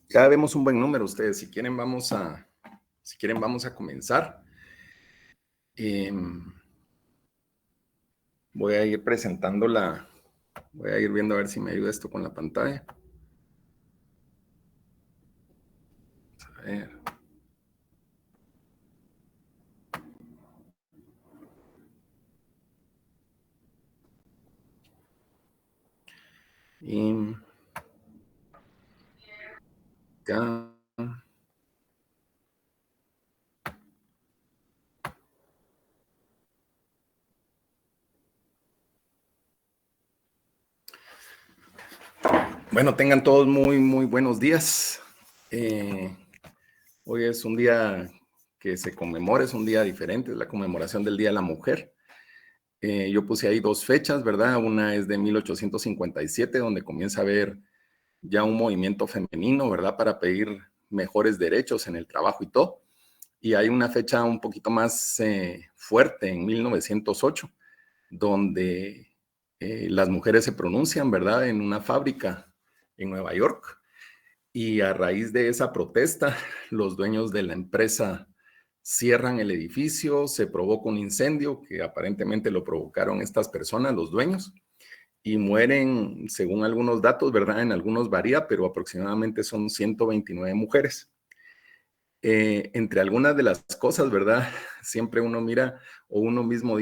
Ya vemos un buen número ustedes. Si quieren vamos a comenzar. Voy a ir presentando voy a ir viendo a ver si me ayuda esto con la pantalla. A ver. Y acá. Bueno, tengan todos muy buenos días. Hoy es un día que se conmemora, es un día diferente, es la conmemoración del Día de la Mujer. Yo puse ahí dos fechas, ¿verdad? Una es de 1857, donde comienza a haber ya un movimiento femenino, ¿verdad? Para pedir mejores derechos en el trabajo y todo. Y hay una fecha un poquito más fuerte, en 1908, donde las mujeres se pronuncian, ¿verdad? En una fábrica en Nueva York. Y a raíz de esa protesta, los dueños de la empresa cierran el edificio, se provoca un incendio que aparentemente lo provocaron estas personas, los dueños, y mueren, según algunos datos, ¿verdad? En algunos varía, pero aproximadamente son 129 mujeres. Entre algunas de las cosas, ¿verdad? Siempre uno mira o uno mismo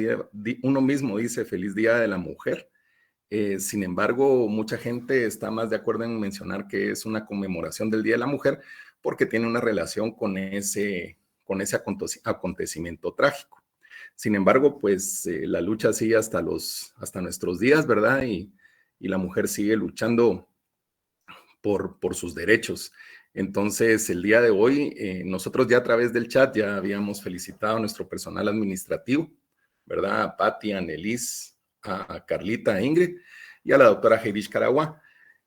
dice feliz día de la mujer. Sin embargo, mucha gente está más de acuerdo en mencionar que es una conmemoración del Día de la Mujer porque tiene una relación con ese acontecimiento trágico. Sin embargo, pues la lucha sigue hasta nuestros días, ¿verdad? Y la mujer sigue luchando por sus derechos. Entonces, el día de hoy, nosotros ya a través del chat ya habíamos felicitado a nuestro personal administrativo, ¿verdad? A Patti, a Nelis, a Carlita, a Ingrid y a la doctora Heidish Caragua.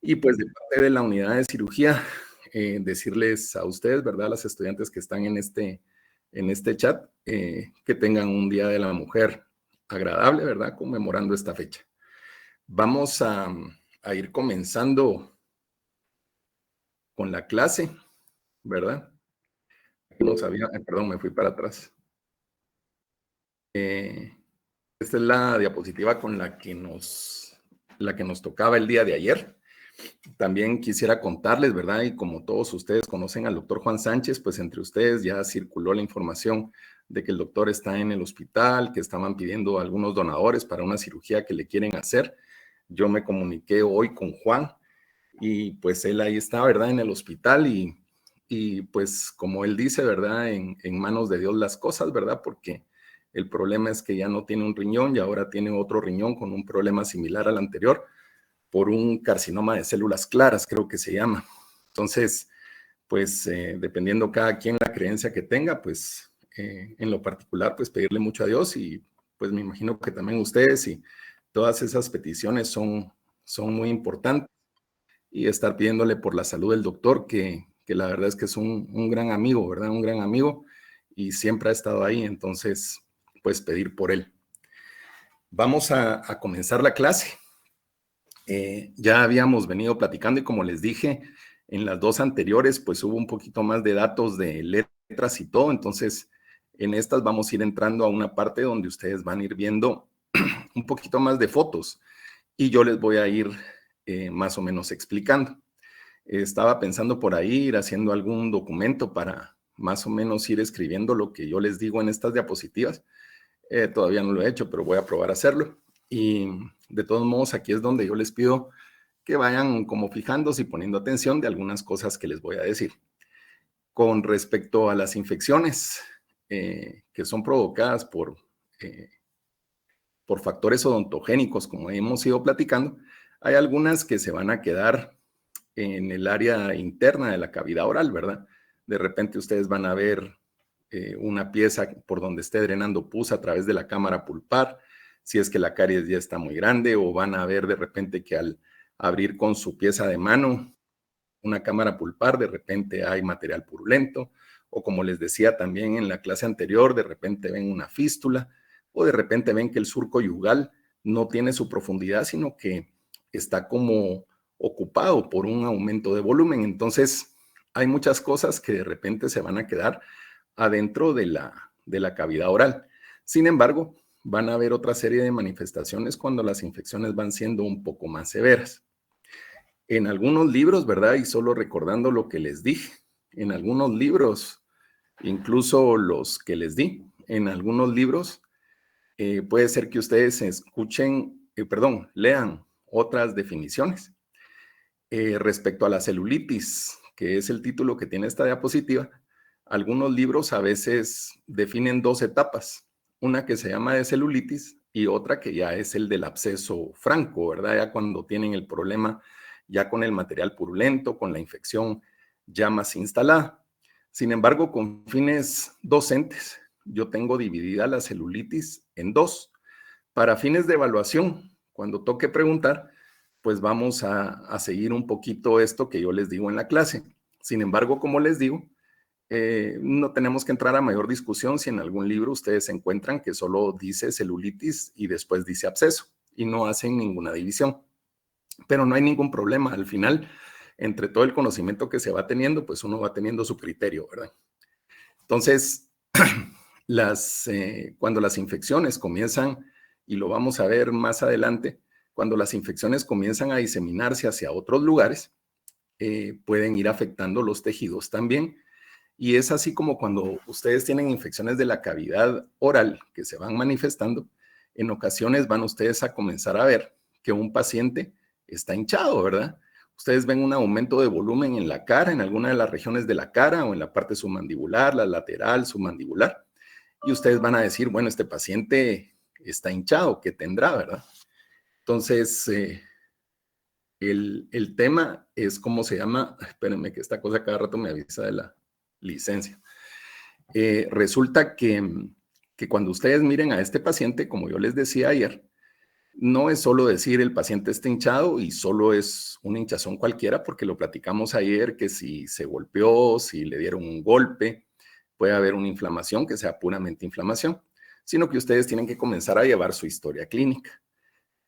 Y pues de parte de la unidad de cirugía, decirles a ustedes, ¿verdad? A las estudiantes que están en este chat, que tengan un Día de la Mujer agradable, ¿verdad? Conmemorando esta fecha. Vamos a ir comenzando con la clase, ¿verdad? No sabía, perdón, me fui para atrás. Esta es la diapositiva con la que nos tocaba el día de ayer. También quisiera contarles, ¿verdad? Y como todos ustedes conocen al doctor Juan Sánchez, pues entre ustedes ya circuló la información de que el doctor está en el hospital, que estaban pidiendo algunos donadores para una cirugía que le quieren hacer. Yo me comuniqué hoy con Juan y pues él ahí está, ¿verdad? En el hospital y pues como él dice, ¿verdad? En manos de Dios las cosas, ¿verdad? Porque el problema es que ya no tiene un riñón y ahora tiene otro riñón con un problema similar al anterior por un carcinoma de células claras, creo que se llama. Entonces, pues dependiendo cada quien la creencia que tenga, pues en lo particular, pues pedirle mucho a Dios y pues me imagino que también ustedes y todas esas peticiones son muy importantes y estar pidiéndole por la salud del doctor, que la verdad es que es un gran amigo, ¿verdad? Un gran amigo y siempre ha estado ahí, entonces, pues pedir por él. Vamos a comenzar la clase. Ya habíamos venido platicando y como les dije, en las dos anteriores, pues hubo un poquito más de datos de letras y todo, entonces en estas vamos a ir entrando a una parte donde ustedes van a ir viendo un poquito más de fotos y yo les voy a ir más o menos explicando. Estaba pensando por ahí ir haciendo algún documento para más o menos ir escribiendo lo que yo les digo en estas diapositivas. Todavía no lo he hecho, pero voy a probar a hacerlo. Y de todos modos, aquí es donde yo les pido que vayan como fijándose y poniendo atención de algunas cosas que les voy a decir. Con respecto a las infecciones que son provocadas por factores odontogénicos, como hemos ido platicando, hay algunas que se van a quedar en el área interna de la cavidad oral, ¿verdad? De repente ustedes van a ver una pieza por donde esté drenando pus a través de la cámara pulpar, si es que la caries ya está muy grande, o van a ver de repente que al abrir con su pieza de mano una cámara pulpar, de repente hay material purulento, o como les decía también en la clase anterior, de repente ven una fístula, o de repente ven que el surco yugal no tiene su profundidad, sino que está como ocupado por un aumento de volumen. Entonces, hay muchas cosas que de repente se van a quedar adentro de la cavidad oral. Sin embargo, van a haber otra serie de manifestaciones cuando las infecciones van siendo un poco más severas. En algunos libros, ¿verdad? Y solo recordando lo que les dije, en algunos libros, incluso los que les di, en algunos libros, puede ser que ustedes lean otras definiciones. Respecto a la celulitis, que es el título que tiene esta diapositiva, algunos libros a veces definen dos etapas, una que se llama de celulitis y otra que ya es el del absceso franco, ¿verdad? Ya cuando tienen el problema ya con el material purulento, con la infección ya más instalada. Sin embargo, con fines docentes, yo tengo dividida la celulitis en dos. Para fines de evaluación, cuando toque preguntar, pues vamos a seguir un poquito esto que yo les digo en la clase. Sin embargo, como les digo, no tenemos que entrar a mayor discusión si en algún libro ustedes encuentran que solo dice celulitis y después dice absceso y no hacen ninguna división. Pero no hay ningún problema. Al final, entre todo el conocimiento que se va teniendo, pues uno va teniendo su criterio, ¿verdad? Entonces, cuando las infecciones comienzan, y lo vamos a ver más adelante, cuando las infecciones comienzan a diseminarse hacia otros lugares, pueden ir afectando los tejidos también. Y es así como cuando ustedes tienen infecciones de la cavidad oral que se van manifestando, en ocasiones van ustedes a comenzar a ver que un paciente está hinchado, ¿verdad? Ustedes ven un aumento de volumen en la cara, en alguna de las regiones de la cara o en la parte submandibular, la lateral, submandibular. Y ustedes van a decir, bueno, este paciente está hinchado, ¿qué tendrá, verdad? Entonces, el tema es cómo se llama, espérenme que esta cosa cada rato me avisa de la licencia. Resulta que cuando ustedes miren a este paciente, como yo les decía ayer, no es solo decir el paciente está hinchado y solo es una hinchazón cualquiera, porque lo platicamos ayer, que si se golpeó, si le dieron un golpe, puede haber una inflamación que sea puramente inflamación, sino que ustedes tienen que comenzar a llevar su historia clínica.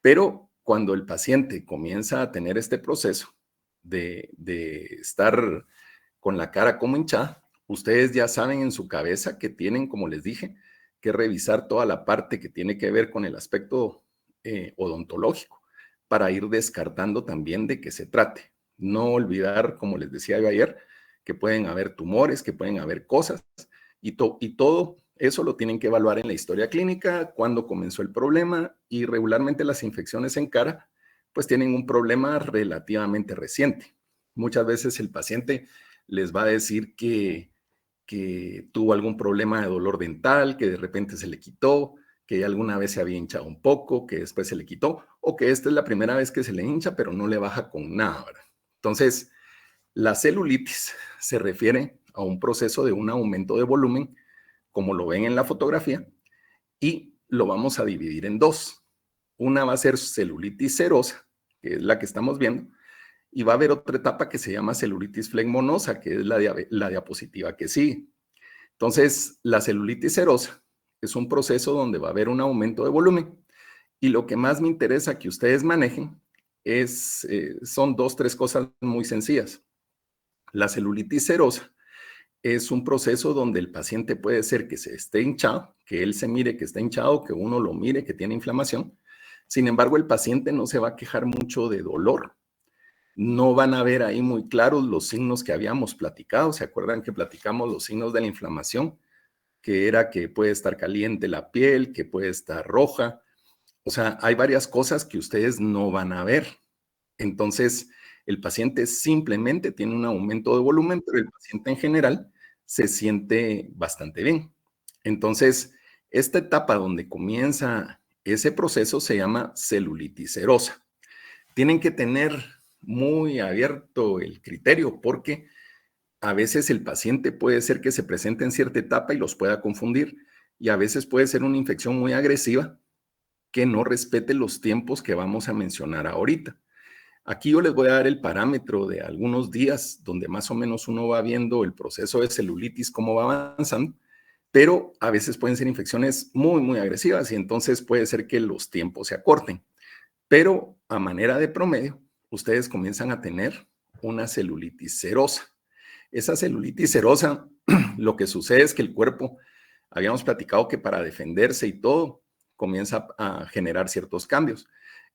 Pero cuando el paciente comienza a tener este proceso de estar con la cara como hinchada, ustedes ya saben en su cabeza que tienen, como les dije, que revisar toda la parte que tiene que ver con el aspecto odontológico para ir descartando también de qué se trate. No olvidar, como les decía yo ayer, que pueden haber tumores, que pueden haber cosas y todo eso lo tienen que evaluar en la historia clínica, cuándo comenzó el problema y regularmente las infecciones en cara pues tienen un problema relativamente reciente. Muchas veces el paciente les va a decir que tuvo algún problema de dolor dental, que de repente se le quitó, que alguna vez se había hinchado un poco, que después se le quitó, o que esta es la primera vez que se le hincha, pero no le baja con nada, ¿verdad? Entonces, la celulitis se refiere a un proceso de un aumento de volumen, como lo ven en la fotografía, y lo vamos a dividir en dos. Una va a ser celulitis serosa, que es la que estamos viendo, y va a haber otra etapa que se llama celulitis flegmonosa, que es la diapositiva que sigue. Entonces, la celulitis serosa es un proceso donde va a haber un aumento de volumen, y lo que más me interesa que ustedes manejen son dos, tres cosas muy sencillas. La celulitis serosa es un proceso donde el paciente puede ser que se esté hinchado, que él se mire que está hinchado, que uno lo mire que tiene inflamación. Sin embargo, el paciente no se va a quejar mucho de dolor. No van a ver ahí muy claros los signos que habíamos platicado. ¿Se acuerdan que platicamos los signos de la inflamación? Que era que puede estar caliente la piel, que puede estar roja. O sea, hay varias cosas que ustedes no van a ver. Entonces, el paciente simplemente tiene un aumento de volumen, pero el paciente en general se siente bastante bien. Entonces, esta etapa donde comienza ese proceso se llama celulitis serosa. Tienen que tener muy abierto el criterio porque a veces el paciente puede ser que se presente en cierta etapa y los pueda confundir y a veces puede ser una infección muy agresiva que no respete los tiempos que vamos a mencionar ahorita. Aquí yo les voy a dar el parámetro de algunos días donde más o menos uno va viendo el proceso de celulitis, cómo va avanzando, pero a veces pueden ser infecciones muy, muy agresivas y entonces puede ser que los tiempos se acorten. Pero a manera de promedio, ustedes comienzan a tener una celulitis serosa. Esa celulitis serosa, lo que sucede es que el cuerpo, habíamos platicado que para defenderse y todo, comienza a generar ciertos cambios.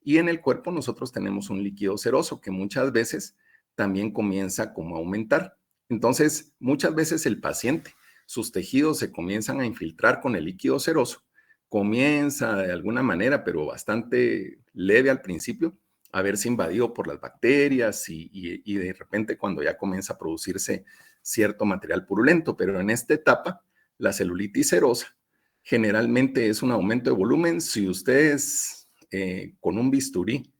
Y en el cuerpo nosotros tenemos un líquido seroso que muchas veces también comienza como a aumentar. Entonces, muchas veces el paciente, sus tejidos se comienzan a infiltrar con el líquido seroso, comienza de alguna manera, pero bastante leve al principio, a verse invadido por las bacterias y de repente cuando ya comienza a producirse cierto material purulento, pero en esta etapa, la celulitis serosa generalmente es un aumento de volumen. Si ustedes con un bisturí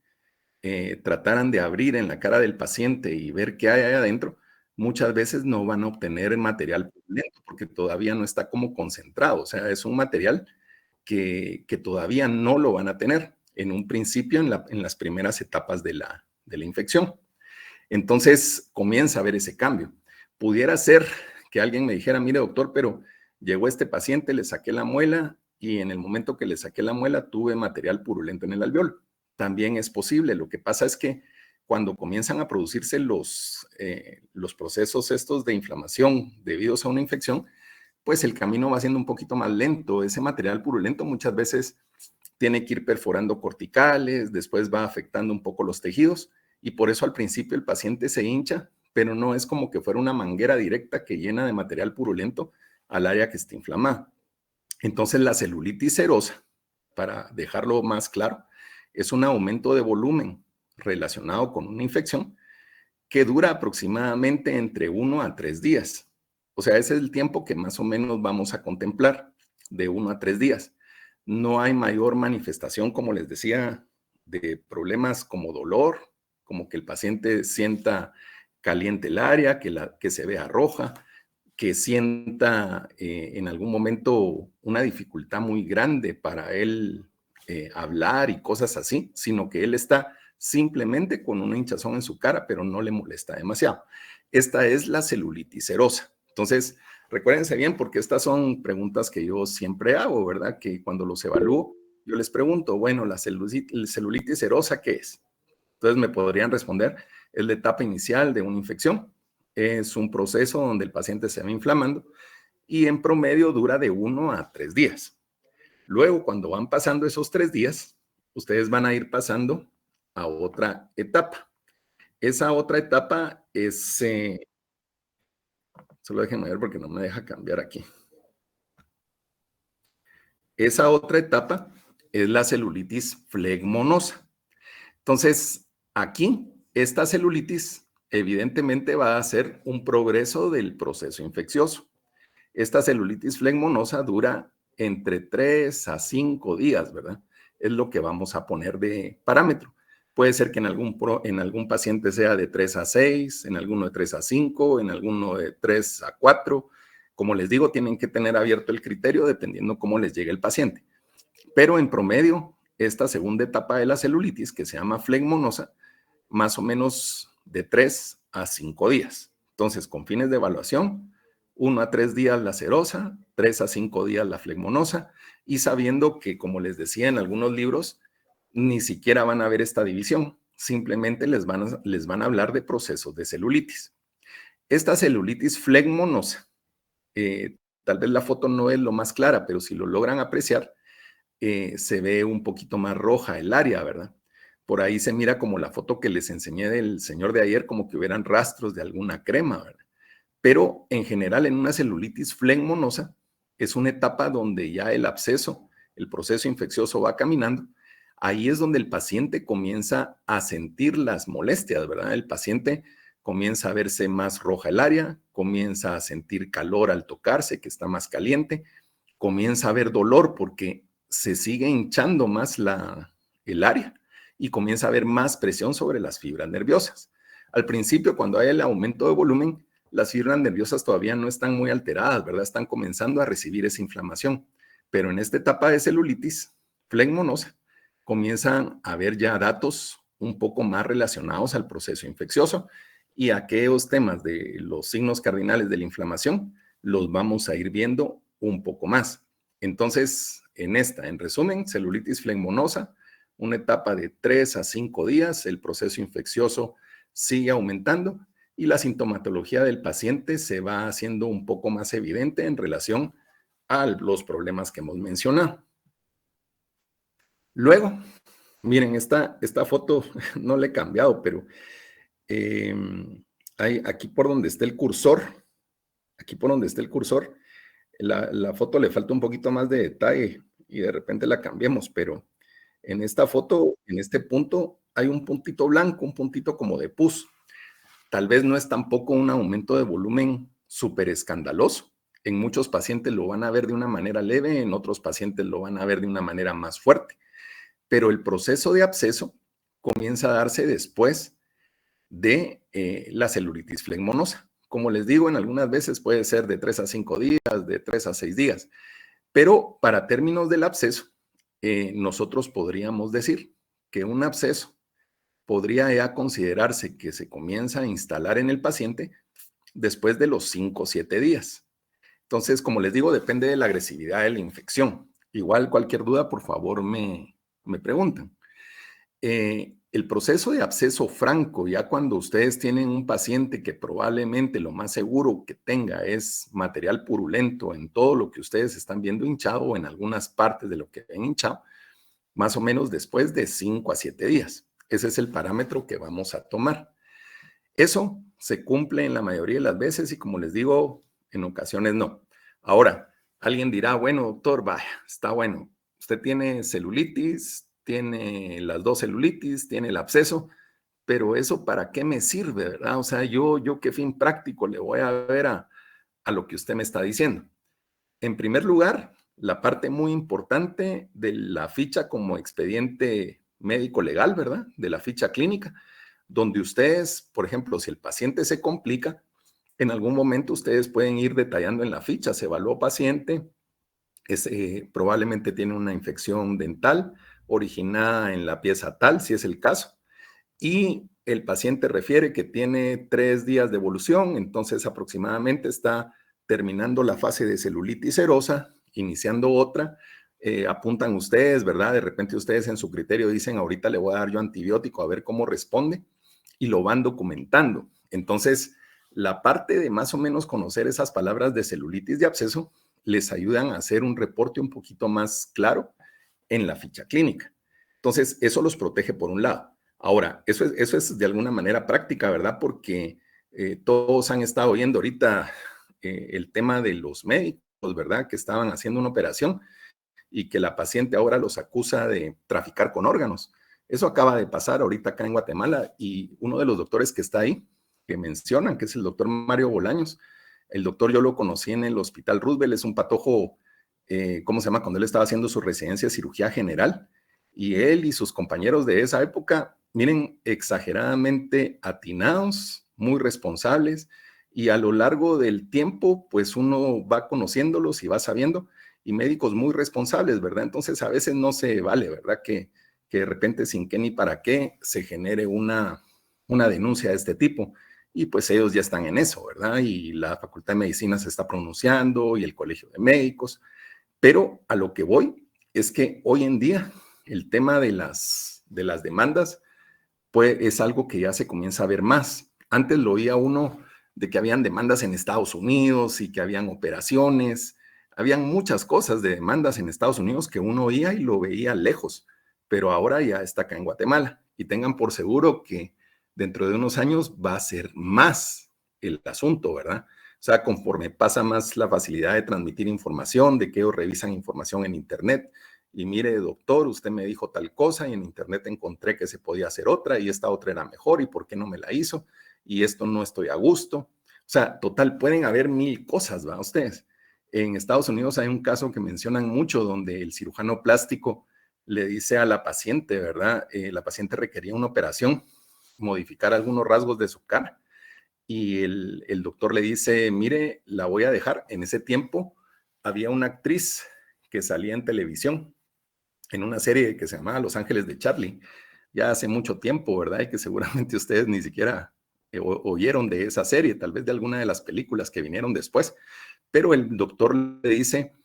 trataran de abrir en la cara del paciente y ver qué hay ahí adentro, muchas veces no van a obtener material purulento porque todavía no está como concentrado, o sea, es un material que todavía no lo van a tener en un principio, en las primeras etapas de la infección. Entonces comienza a haber ese cambio. Pudiera ser que alguien me dijera, mire doctor, pero llegó este paciente, le saqué la muela y en el momento que le saqué la muela tuve material purulento en el alveolo. También es posible. Lo que pasa es que cuando comienzan a producirse los procesos estos de inflamación debidos a una infección, pues el camino va siendo un poquito más lento. Ese material purulento muchas veces tiene que ir perforando corticales, después va afectando un poco los tejidos y por eso al principio el paciente se hincha, pero no es como que fuera una manguera directa que llena de material purulento al área que está inflamada. Entonces la celulitis serosa, para dejarlo más claro, es un aumento de volumen relacionado con una infección que dura aproximadamente entre 1 a 3 días. O sea, ese es el tiempo que más o menos vamos a contemplar, de 1 a 3 días. No hay mayor manifestación, como les decía, de problemas como dolor, como que el paciente sienta caliente el área, que se vea roja, que sienta en algún momento una dificultad muy grande para él hablar y cosas así, sino que él está simplemente con una hinchazón en su cara, pero no le molesta demasiado. Esta es la celulitis serosa. Entonces, recuérdense bien, porque estas son preguntas que yo siempre hago, ¿verdad? Que cuando los evalúo, yo les pregunto, bueno, la celulitis serosa, ¿qué es? Entonces me podrían responder, es la etapa inicial de una infección. Es un proceso donde el paciente se va inflamando y en promedio dura de 1 a 3 días. Luego, cuando van pasando esos 3 días, ustedes van a ir pasando a otra etapa. Esa otra etapa es, solo déjenme ver porque no me deja cambiar aquí. Esa otra etapa es la celulitis flegmonosa. Entonces, aquí, esta celulitis evidentemente va a ser un progreso del proceso infeccioso. Esta celulitis flegmonosa dura entre 3 a 5 días, ¿verdad? Es lo que vamos a poner de parámetro. Puede ser que en algún paciente sea de 3 a 6, en alguno de 3 a 5, en alguno de 3 a 4. Como les digo, tienen que tener abierto el criterio dependiendo cómo les llegue el paciente. Pero en promedio, esta segunda etapa de la celulitis, que se llama flegmonosa, más o menos de 3 a 5 días. Entonces, con fines de evaluación, 1 a 3 días la serosa, 3 a 5 días la flegmonosa, y sabiendo que, como les decía en algunos libros, ni siquiera van a ver esta división, simplemente les van a hablar de procesos de celulitis. Esta celulitis flegmonosa, tal vez la foto no es lo más clara, pero si lo logran apreciar, se ve un poquito más roja el área, ¿verdad? Por ahí se mira como la foto que les enseñé del señor de ayer, como que hubieran rastros de alguna crema, ¿verdad? Pero en general en una celulitis flegmonosa es una etapa donde ya el absceso, el proceso infeccioso va caminando. Ahí es donde el paciente comienza a sentir las molestias, ¿verdad? El paciente comienza a verse más roja el área, comienza a sentir calor al tocarse, que está más caliente, comienza a haber dolor porque se sigue hinchando más el área y comienza a haber más presión sobre las fibras nerviosas. Al principio, cuando hay el aumento de volumen, las fibras nerviosas todavía no están muy alteradas, ¿verdad? Están comenzando a recibir esa inflamación. Pero en esta etapa de celulitis flegmonosa, comienzan a haber ya datos un poco más relacionados al proceso infeccioso y aquellos temas de los signos cardinales de la inflamación los vamos a ir viendo un poco más. Entonces, en resumen, celulitis flegmonosa, una etapa de 3 a 5 días, el proceso infeccioso sigue aumentando y la sintomatología del paciente se va haciendo un poco más evidente en relación a los problemas que hemos mencionado. Luego, miren, esta foto no la he cambiado, pero hay aquí por donde está el cursor, aquí por donde está el cursor, la foto le falta un poquito más de detalle y de repente la cambiemos, pero en esta foto, en este punto, hay un puntito blanco, un puntito como de pus. Tal vez no es tampoco un aumento de volumen súper escandaloso. En muchos pacientes lo van a ver de una manera leve, en otros pacientes lo van a ver de una manera más fuerte. Pero el proceso de absceso comienza a darse después de la celulitis flegmonosa. Como les digo, en algunas veces puede ser de 3 a 5 días, de 3 a 6 días. Pero para términos del absceso, nosotros podríamos decir que un absceso podría ya considerarse que se comienza a instalar en el paciente después de los 5 o 7 días. Entonces, como les digo, depende de la agresividad de la infección. Igual cualquier duda, por favor, me preguntan. El proceso de absceso franco, ya cuando ustedes tienen un paciente que probablemente lo más seguro que tenga es material purulento en todo lo que ustedes están viendo hinchado o en algunas partes de lo que ven hinchado, más o menos después de 5 a 7 días. Ese es el parámetro que vamos a tomar. Eso se cumple en la mayoría de las veces y como les digo, en ocasiones no. Ahora, alguien dirá, bueno, doctor, vaya, está bueno. Usted tiene celulitis, tiene las dos celulitis, tiene el absceso, pero eso para qué me sirve, ¿verdad? O sea, yo qué fin práctico le voy a ver a lo que usted me está diciendo. En primer lugar, la parte muy importante de la ficha como expediente médico legal, ¿verdad? De la ficha clínica, donde ustedes, por ejemplo, si el paciente se complica, en algún momento ustedes pueden ir detallando en la ficha, se evaluó paciente, probablemente tiene una infección dental originada en la pieza tal, si es el caso, y el paciente refiere que tiene 3 días de evolución, entonces aproximadamente está terminando la fase de celulitis serosa, iniciando otra, apuntan ustedes, ¿verdad? De repente ustedes en su criterio dicen, ahorita le voy a dar yo antibiótico a ver cómo responde, y lo van documentando. Entonces, la parte de más o menos conocer esas palabras de celulitis de absceso les ayudan a hacer un reporte un poquito más claro en la ficha clínica. Entonces, eso los protege por un lado. Ahora, eso es de alguna manera práctica, ¿verdad? Porque todos han estado oyendo ahorita el tema de los médicos, ¿verdad? Que estaban haciendo una operación y que la paciente ahora los acusa de traficar con órganos. Eso acaba de pasar ahorita acá en Guatemala y uno de los doctores que está ahí, que mencionan, que es el doctor Mario Bolaños, el doctor yo lo conocí en el Hospital Roosevelt, es un patojo, ¿cómo se llama? Cuando él estaba haciendo su residencia de cirugía general, y él y sus compañeros de esa época, miren, exageradamente atinados, muy responsables, y a lo largo del tiempo, pues uno va conociéndolos y va sabiendo, y médicos muy responsables, ¿verdad? Entonces a veces no se vale, ¿verdad? Que de repente sin qué ni para qué se genere una denuncia de este tipo. Y pues ellos ya están en eso, ¿verdad? Y la Facultad de Medicina se está pronunciando y el Colegio de Médicos. Pero a lo que voy es que hoy en día el tema de las demandas pues, es algo que ya se comienza a ver más. Antes lo oía uno de que habían demandas en Estados Unidos y que habían operaciones, habían muchas cosas de demandas en Estados Unidos que uno oía y lo veía lejos, pero ahora ya está acá en Guatemala. Y tengan por seguro que dentro de unos años va a ser más el asunto, ¿verdad? O sea, conforme pasa más la facilidad de transmitir información, de que ellos revisan información en Internet, y mire, doctor, usted me dijo tal cosa y en internet encontré que se podía hacer otra y esta otra era mejor y por qué no me la hizo y esto no estoy a gusto. O sea, total, pueden haber mil cosas, ¿va? Ustedes. En Estados Unidos hay un caso que mencionan mucho donde el cirujano plástico le dice a la paciente, ¿verdad? La paciente requería una operación, modificar algunos rasgos de su cara y el doctor le dice, mire, la voy a dejar. En ese tiempo había una actriz que salía en televisión en una serie que se llamaba Los Ángeles de Charlie, ya hace mucho tiempo, ¿verdad? Y que seguramente ustedes ni siquiera oyeron de esa serie, tal vez de alguna de las películas que vinieron después, pero el doctor le dice,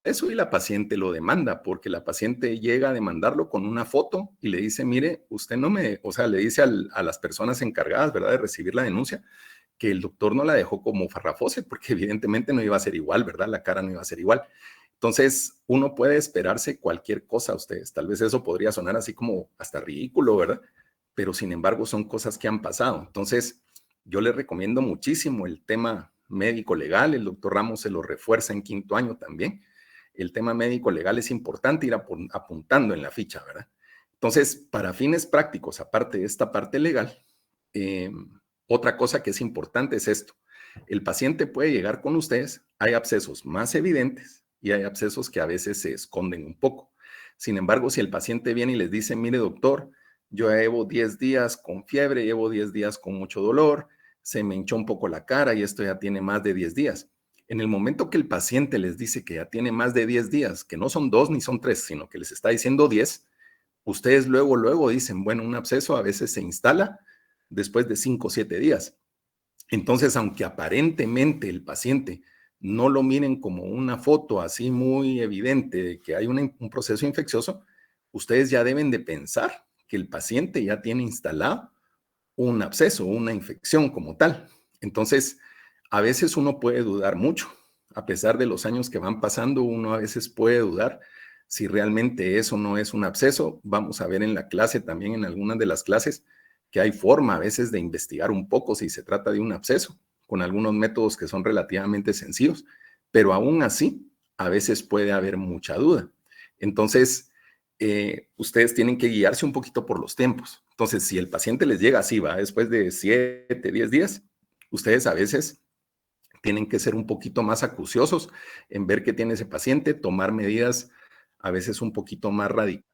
eso y la paciente lo demanda, porque la paciente llega a demandarlo con una foto y le dice, mire, usted no me, o sea, le dice a las personas encargadas, ¿verdad?, de recibir la denuncia, que el doctor no la dejó como Farrafose, porque evidentemente no iba a ser igual, ¿verdad? La cara no iba a ser igual. Entonces, uno puede esperarse cualquier cosa a ustedes. Tal vez eso podría sonar así como hasta ridículo, ¿verdad? Pero sin embargo son cosas que han pasado. Entonces, yo les recomiendo muchísimo el tema médico legal. El doctor Ramos se lo refuerza en quinto año también. El tema médico legal es importante ir apuntando en la ficha, ¿verdad? Entonces, para fines prácticos, aparte de esta parte legal, eh, otra cosa que es importante es esto. El paciente puede llegar con ustedes, hay abscesos más evidentes y hay abscesos que a veces se esconden un poco. Sin embargo, si el paciente viene y les dice, mire doctor, yo llevo 10 días con fiebre, llevo 10 días con mucho dolor, se me hinchó un poco la cara y esto ya tiene más de 10 días. En el momento que el paciente les dice que ya tiene más de 10 días, que no son 2 ni son 3, sino que les está diciendo 10, ustedes luego dicen, bueno, un absceso a veces se instala después de 5 o 7 días. Entonces, aunque aparentemente el paciente no lo miren como una foto así muy evidente de que hay un proceso infeccioso, ustedes ya deben de pensar que el paciente ya tiene instalado un absceso, una infección como tal. Entonces, a veces uno puede dudar mucho. A pesar de los años que van pasando, uno a veces puede dudar si realmente eso no es un absceso. Vamos a ver en la clase también, en algunas de las clases, que hay forma a veces de investigar un poco si se trata de un absceso, con algunos métodos que son relativamente sencillos, pero aún así, a veces puede haber mucha duda. Entonces, ustedes tienen que guiarse un poquito por los tiempos. Entonces, si el paciente les llega así, va, después de 7, 10 días, ustedes a veces tienen que ser un poquito más acuciosos en ver qué tiene ese paciente, tomar medidas a veces un poquito más radicales,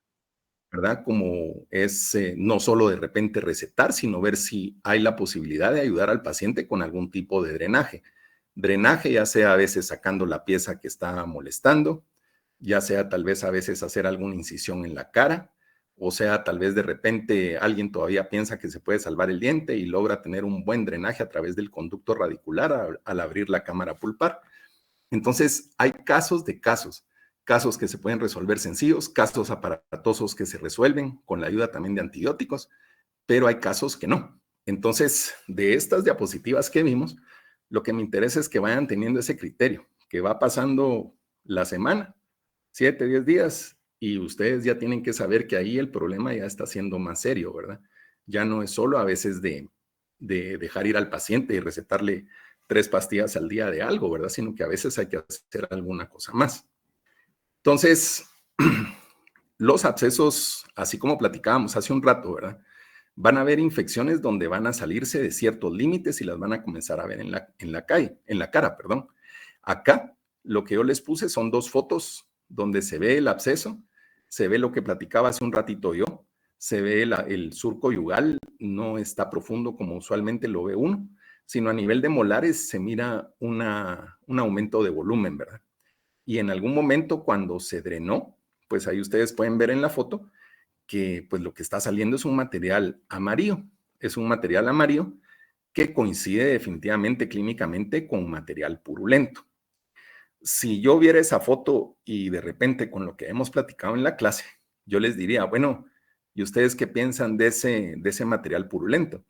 ¿verdad? Como es no solo de repente recetar, sino ver si hay la posibilidad de ayudar al paciente con algún tipo de drenaje. Drenaje, ya sea a veces sacando la pieza que está molestando, ya sea tal vez a veces hacer alguna incisión en la cara, o sea, tal vez de repente alguien todavía piensa que se puede salvar el diente y logra tener un buen drenaje a través del conducto radicular al abrir la cámara pulpar. Entonces, hay casos de casos, casos que se pueden resolver sencillos, casos aparatosos que se resuelven con la ayuda también de antibióticos, pero hay casos que no. Entonces, de estas diapositivas que vimos, lo que me interesa es que vayan teniendo ese criterio, que va pasando la semana, 7, 10 días, y ustedes ya tienen que saber que ahí el problema ya está siendo más serio, ¿verdad? Ya no es solo a veces de dejar ir al paciente y recetarle 3 pastillas al día de algo, ¿verdad? Sino que a veces hay que hacer alguna cosa más. Entonces, los abscesos, así como platicábamos hace un rato, ¿verdad? Van a haber infecciones donde van a salirse de ciertos límites y las van a comenzar a ver en la cara, perdón. Acá, lo que yo les puse son 2 fotos donde se ve el absceso, se ve lo que platicaba hace un ratito yo, se ve el surco yugal, no está profundo como usualmente lo ve uno, sino a nivel de molares se mira un aumento de volumen, ¿verdad? Y en algún momento cuando se drenó, pues ahí ustedes pueden ver en la foto que pues lo que está saliendo es un material amarillo, es un material amarillo que coincide definitivamente clínicamente con material purulento. Si yo viera esa foto y de repente con lo que hemos platicado en la clase, yo les diría, bueno, ¿y ustedes qué piensan de ese material purulento?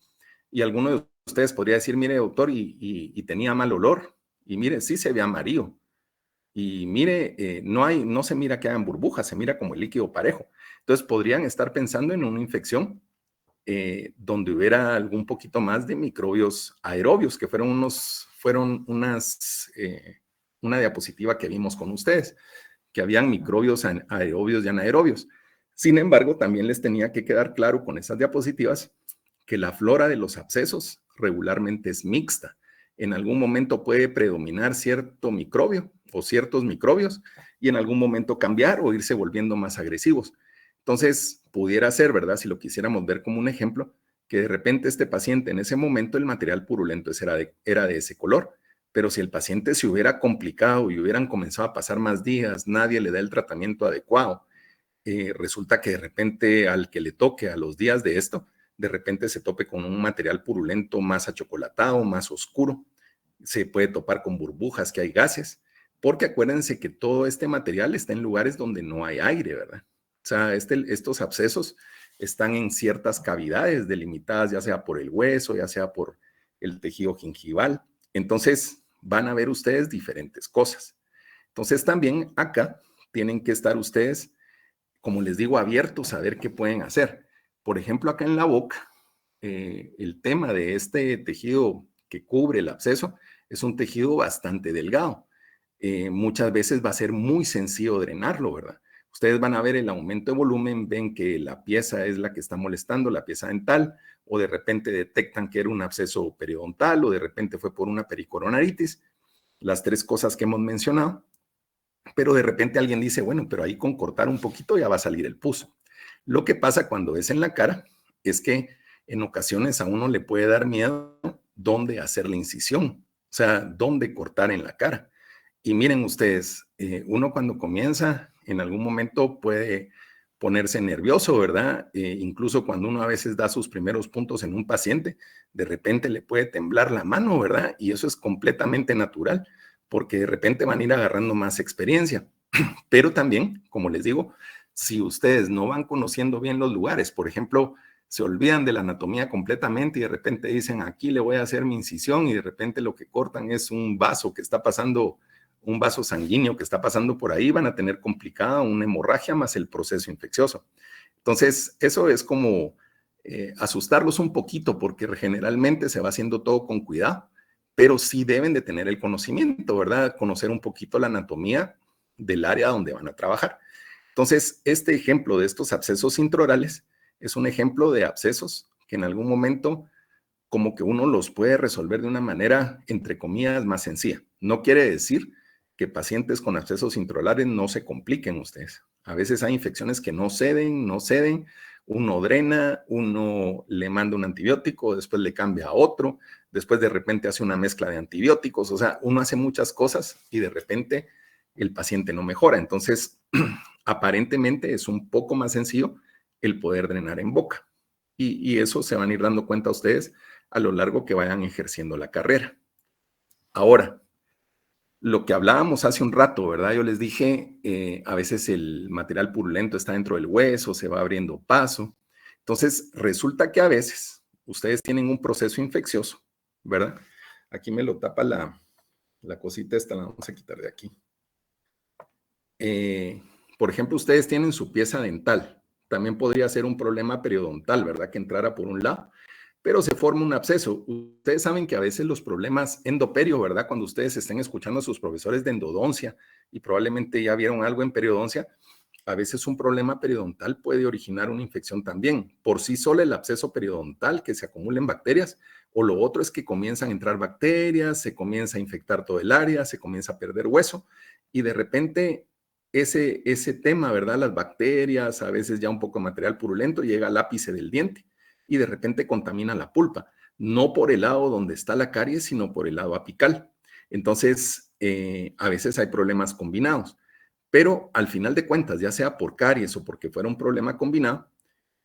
Y alguno de ustedes podría decir, mire, doctor, y tenía mal olor, y mire, sí se ve amarillo, y mire, no se mira que hagan burbujas, se mira como el líquido parejo. Entonces podrían estar pensando en una infección donde hubiera algún poquito más de microbios aerobios, que una diapositiva que vimos con ustedes, que habían microbios aerobios y anaerobios. Sin embargo, también les tenía que quedar claro con esas diapositivas que la flora de los abscesos regularmente es mixta. En algún momento puede predominar cierto microbio o ciertos microbios y en algún momento cambiar o irse volviendo más agresivos. Entonces, pudiera ser, ¿verdad? Si lo quisiéramos ver como un ejemplo, que de repente este paciente en ese momento el material purulento era de ese color, pero si el paciente se hubiera complicado y hubieran comenzado a pasar más días, nadie le da el tratamiento adecuado, resulta que de repente al que le toque a los días de esto, de repente se tope con un material purulento más achocolatado, más oscuro, se puede topar con burbujas, que hay gases. porque acuérdense que todo este material está en lugares donde no hay aire, ¿verdad? O sea, estos abscesos están en ciertas cavidades delimitadas, ya sea por el hueso, ya sea por el tejido gingival. Entonces, van a ver ustedes diferentes cosas. Entonces, también acá tienen que estar ustedes, como les digo, abiertos a ver qué pueden hacer. Por ejemplo, acá en la boca, el tema de este tejido que cubre el absceso es un tejido bastante delgado. Muchas veces va a ser muy sencillo drenarlo, ¿verdad? Ustedes van a ver el aumento de volumen, ven que la pieza es la que está molestando, la pieza dental, o de repente detectan que era un absceso periodontal, o de repente fue por una pericoronaritis, las tres cosas que hemos mencionado, pero de repente alguien dice, bueno, pero ahí con cortar un poquito ya va a salir el pus. Lo que pasa cuando es en la cara es que en ocasiones a uno le puede dar miedo dónde hacer la incisión, o sea, dónde cortar en la cara. Y miren ustedes, uno cuando comienza, en algún momento puede ponerse nervioso, ¿verdad? Incluso cuando uno a veces da sus primeros puntos en un paciente, de repente le puede temblar la mano, ¿verdad? Y eso es completamente natural, porque de repente van a ir agarrando más experiencia. Pero también, como les digo, si ustedes no van conociendo bien los lugares, por ejemplo, se olvidan de la anatomía completamente y de repente dicen, aquí le voy a hacer mi incisión y de repente lo que cortan es un vaso que está pasando, un vaso sanguíneo que está pasando por ahí, van a tener complicada una hemorragia más el proceso infeccioso. Entonces, eso es como asustarlos un poquito porque generalmente se va haciendo todo con cuidado, pero sí deben de tener el conocimiento, ¿verdad? Conocer un poquito la anatomía del área donde van a trabajar. Entonces, este ejemplo de estos abscesos intraorales es un ejemplo de abscesos que en algún momento como que uno los puede resolver de una manera, entre comillas, más sencilla. No quiere decir que pacientes con abscesos intraorales no se compliquen ustedes. A veces hay infecciones que no ceden, uno drena, uno le manda un antibiótico, después le cambia a otro, después de repente hace una mezcla de antibióticos, o sea, uno hace muchas cosas y de repente el paciente no mejora. Entonces, aparentemente es un poco más sencillo el poder drenar en boca. Y eso se van a ir dando cuenta ustedes a lo largo que vayan ejerciendo la carrera. Ahora, lo que hablábamos hace un rato, ¿verdad? Yo les dije, a veces el material purulento está dentro del hueso, se va abriendo paso. Entonces, resulta que a veces ustedes tienen un proceso infeccioso, ¿verdad? Aquí me lo tapa la cosita esta, la vamos a quitar de aquí. Por ejemplo, ustedes tienen su pieza dental. También podría ser un problema periodontal, ¿verdad? Que entrara por un lado, pero se forma un absceso. Ustedes saben que a veces los problemas endoperio, ¿verdad? Cuando ustedes estén escuchando a sus profesores de endodoncia y probablemente ya vieron algo en periodoncia, a veces un problema periodontal puede originar una infección también. Por sí solo el absceso periodontal, que se acumulen bacterias, o lo otro es que comienzan a entrar bacterias, se comienza a infectar todo el área, se comienza a perder hueso y de repente ese tema, ¿verdad? Las bacterias, a veces ya un poco de material purulento, llega al ápice del diente y de repente contamina la pulpa, no por el lado donde está la caries, sino por el lado apical. Entonces, a veces hay problemas combinados, pero al final de cuentas, ya sea por caries o porque fuera un problema combinado,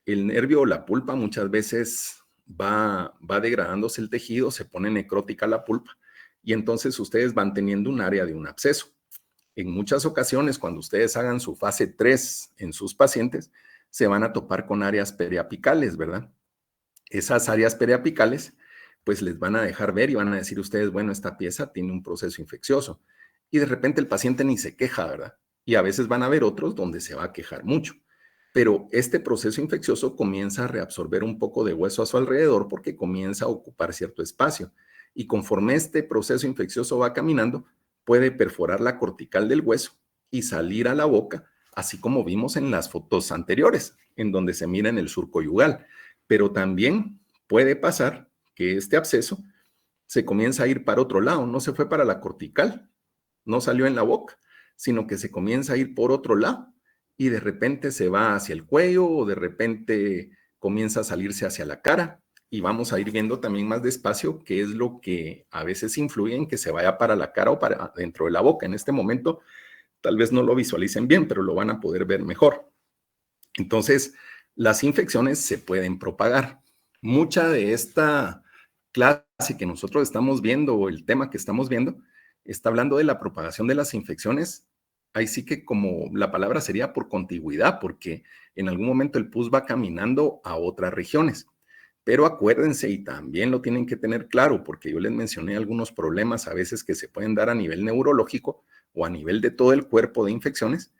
el nervio o la pulpa muchas veces va degradándose el tejido, se pone necrótica la pulpa y entonces ustedes van teniendo un área de un absceso. En muchas ocasiones, cuando ustedes hagan su fase 3 en sus pacientes, se van a topar con áreas periapicales, ¿verdad? Esas áreas periapicales, pues les van a dejar ver y van a decir ustedes, bueno, esta pieza tiene un proceso infeccioso. Y de repente el paciente ni se queja, ¿verdad? Y a veces van a ver otros donde se va a quejar mucho. Pero este proceso infeccioso comienza a reabsorber un poco de hueso a su alrededor porque comienza a ocupar cierto espacio. Y conforme este proceso infeccioso va caminando, puede perforar la cortical del hueso y salir a la boca, así como vimos en las fotos anteriores, en donde se mira en el surco yugal. Pero también puede pasar que este absceso se comienza a ir para otro lado, no se fue para la cortical, no salió en la boca, sino que se comienza a ir por otro lado y de repente se va hacia el cuello o de repente comienza a salirse hacia la cara y vamos a ir viendo también más despacio qué es lo que a veces influye en que se vaya para la cara o para dentro de la boca. En este momento tal vez no lo visualicen bien, pero lo van a poder ver mejor. Entonces, las infecciones se pueden propagar. Mucha de esta clase que nosotros estamos viendo o el tema que estamos viendo está hablando de la propagación de las infecciones. Ahí sí que como la palabra sería por contigüidad, porque en algún momento el pus va caminando a otras regiones. Pero acuérdense, y también lo tienen que tener claro, porque yo les mencioné algunos problemas a veces que se pueden dar a nivel neurológico o a nivel de todo el cuerpo de infecciones,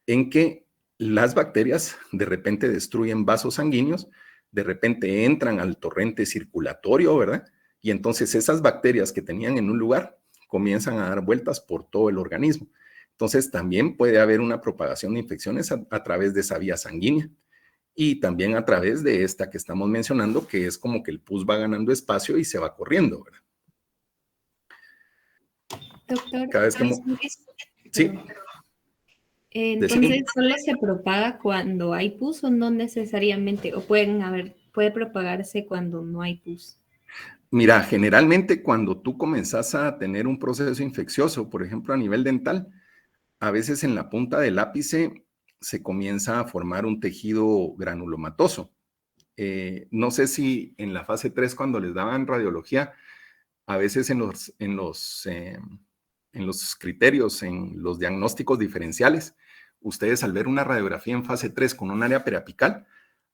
en que las bacterias de repente destruyen vasos sanguíneos, de repente entran al torrente circulatorio, ¿verdad? Y entonces esas bacterias que tenían en un lugar comienzan a dar vueltas por todo el organismo. Entonces también puede haber una propagación de infecciones a través de esa vía sanguínea y también a través de esta que estamos mencionando, que es como que el pus va ganando espacio y se va corriendo, ¿verdad? Doctor, Cada vez que... Sí, perdón. decimos. Entonces, ¿solo se propaga cuando hay pus o no necesariamente? ¿O puede propagarse cuando no hay pus? Mira, generalmente cuando tú comenzás a tener un proceso infeccioso, por ejemplo, a nivel dental, a veces en la punta del ápice se comienza a formar un tejido granulomatoso. No sé si en la fase 3 cuando les daban radiología, a veces en los criterios, en los diagnósticos diferenciales, ustedes al ver una radiografía en fase 3 con un área periapical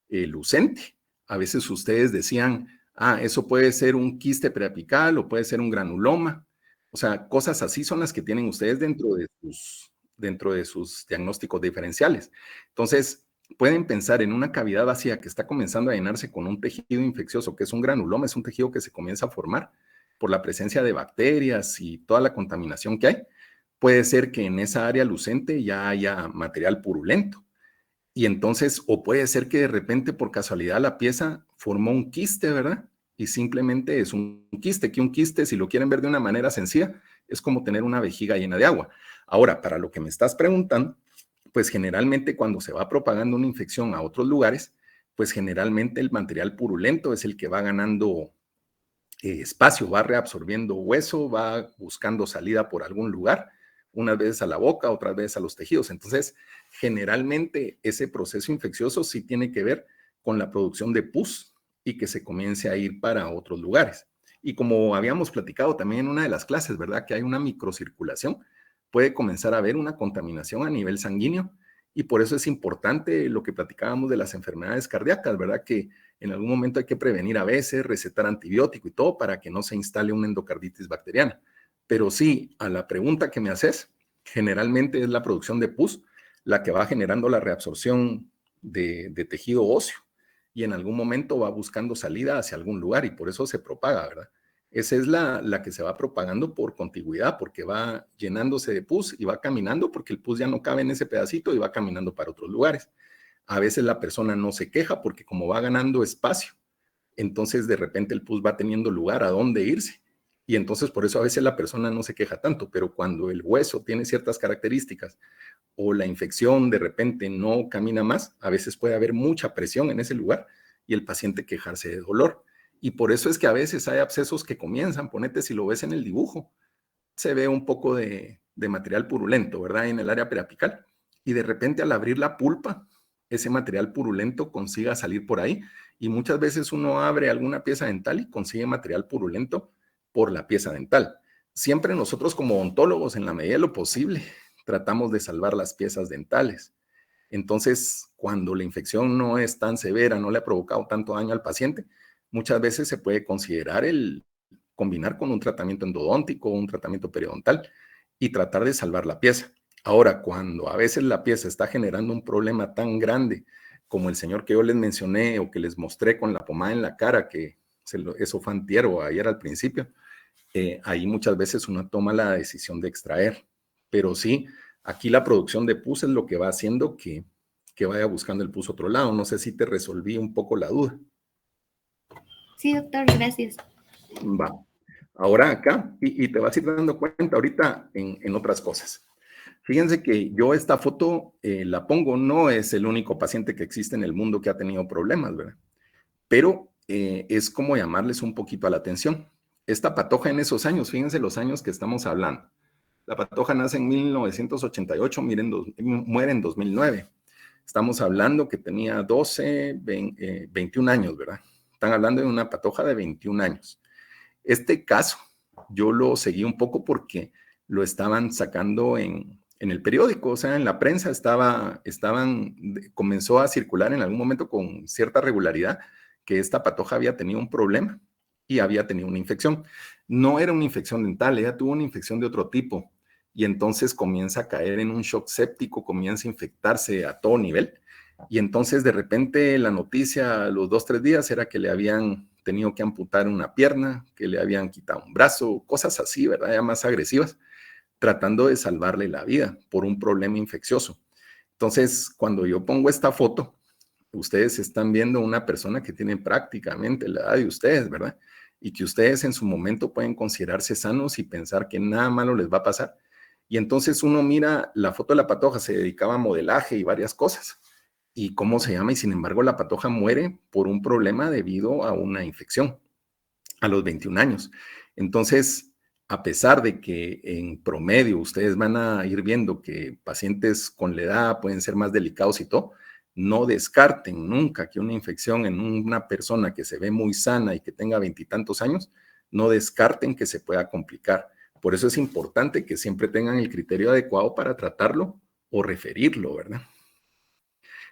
lucente, a veces ustedes decían, eso puede ser un quiste periapical o puede ser un granuloma. O sea, cosas así son las que tienen ustedes dentro de sus diagnósticos diferenciales. Entonces, pueden pensar en una cavidad vacía que está comenzando a llenarse con un tejido infeccioso, que es un granuloma, es un tejido que se comienza a formar por la presencia de bacterias y toda la contaminación que hay. Puede ser que en esa área lucente ya haya material purulento. Y entonces, o puede ser que de repente por casualidad la pieza formó un quiste, ¿verdad? Y simplemente es un quiste, que un quiste, si lo quieren ver de una manera sencilla, es como tener una vejiga llena de agua. Ahora, para lo que me estás preguntando, pues generalmente cuando se va propagando una infección a otros lugares, pues generalmente el material purulento es el que va ganando espacio, va reabsorbiendo hueso, va buscando salida por algún lugar, unas veces a la boca, otras veces a los tejidos. Entonces, generalmente ese proceso infeccioso sí tiene que ver con la producción de pus y que se comience a ir para otros lugares. Y como habíamos platicado también en una de las clases, ¿verdad? Que hay una microcirculación, puede comenzar a haber una contaminación a nivel sanguíneo y por eso es importante lo que platicábamos de las enfermedades cardíacas, ¿verdad? Que en algún momento hay que prevenir a veces, recetar antibiótico y todo para que no se instale una endocarditis bacteriana. Pero sí, a la pregunta que me haces, generalmente es la producción de pus la que va generando la reabsorción de tejido óseo y en algún momento va buscando salida hacia algún lugar y por eso se propaga, ¿verdad? Esa es la que se va propagando por contigüidad, porque va llenándose de pus y va caminando porque el pus ya no cabe en ese pedacito y va caminando para otros lugares. A veces la persona no se queja porque como va ganando espacio, entonces de repente el pus va teniendo lugar a dónde irse. Y entonces por eso a veces la persona no se queja tanto, pero cuando el hueso tiene ciertas características o la infección de repente no camina más, a veces puede haber mucha presión en ese lugar y el paciente quejarse de dolor. Y por eso es que a veces hay abscesos que comienzan, ponete si lo ves en el dibujo, se ve un poco de material purulento, ¿verdad? En el área periapical. Y de repente al abrir la pulpa, ese material purulento consiga salir por ahí. Y muchas veces uno abre alguna pieza dental y consigue material purulento por la pieza dental. Siempre nosotros como odontólogos, en la medida de lo posible, tratamos de salvar las piezas dentales. Entonces, cuando la infección no es tan severa, no le ha provocado tanto daño al paciente, muchas veces se puede considerar el combinar con un tratamiento endodóntico, un tratamiento periodontal y tratar de salvar la pieza. Ahora, cuando a veces la pieza está generando un problema tan grande como el señor que yo les mencioné o que les mostré con la pomada en la cara, que eso fue antier o ayer al principio, ahí muchas veces uno toma la decisión de extraer. Pero sí, aquí la producción de pus es lo que va haciendo que vaya buscando el pus otro lado. No sé si te resolví un poco la duda. Sí, doctor, gracias. Va. Ahora acá, y te vas a ir dando cuenta ahorita en otras cosas. Fíjense que yo esta foto la pongo, no es el único paciente que existe en el mundo que ha tenido problemas, ¿verdad? Pero es como llamarles un poquito a la atención. Esta patoja en esos años, fíjense los años que estamos hablando. La patoja nace en 1988, miren, muere en 2009. Estamos hablando que tenía 12, 21 años, ¿verdad? Están hablando de una patoja de 21 años. Este caso yo lo seguí un poco porque lo estaban sacando en el periódico, o sea, en la prensa comenzó a circular en algún momento con cierta regularidad que esta patoja había tenido un problema y había tenido una infección. No era una infección dental, ella tuvo una infección de otro tipo y entonces comienza a caer en un shock séptico, comienza a infectarse a todo nivel y entonces de repente la noticia a los 2, 3 días era que le habían tenido que amputar una pierna, que le habían quitado un brazo, cosas así, ¿verdad? Ya más agresivas, tratando de salvarle la vida por un problema infeccioso. Entonces, cuando yo pongo esta foto, ustedes están viendo una persona que tiene prácticamente la edad de ustedes, ¿verdad? Y que ustedes en su momento pueden considerarse sanos y pensar que nada malo les va a pasar. Y entonces uno mira la foto de la patoja, se dedicaba a modelaje y varias cosas. ¿Y cómo se llama? Y sin embargo, la patoja muere por un problema debido a una infección a los 21 años. Entonces, a pesar de que en promedio ustedes van a ir viendo que pacientes con la edad pueden ser más delicados y todo, no descarten nunca que una infección en una persona que se ve muy sana y que tenga 20 y tantos años, no descarten que se pueda complicar. Por eso es importante que siempre tengan el criterio adecuado para tratarlo o referirlo, ¿verdad?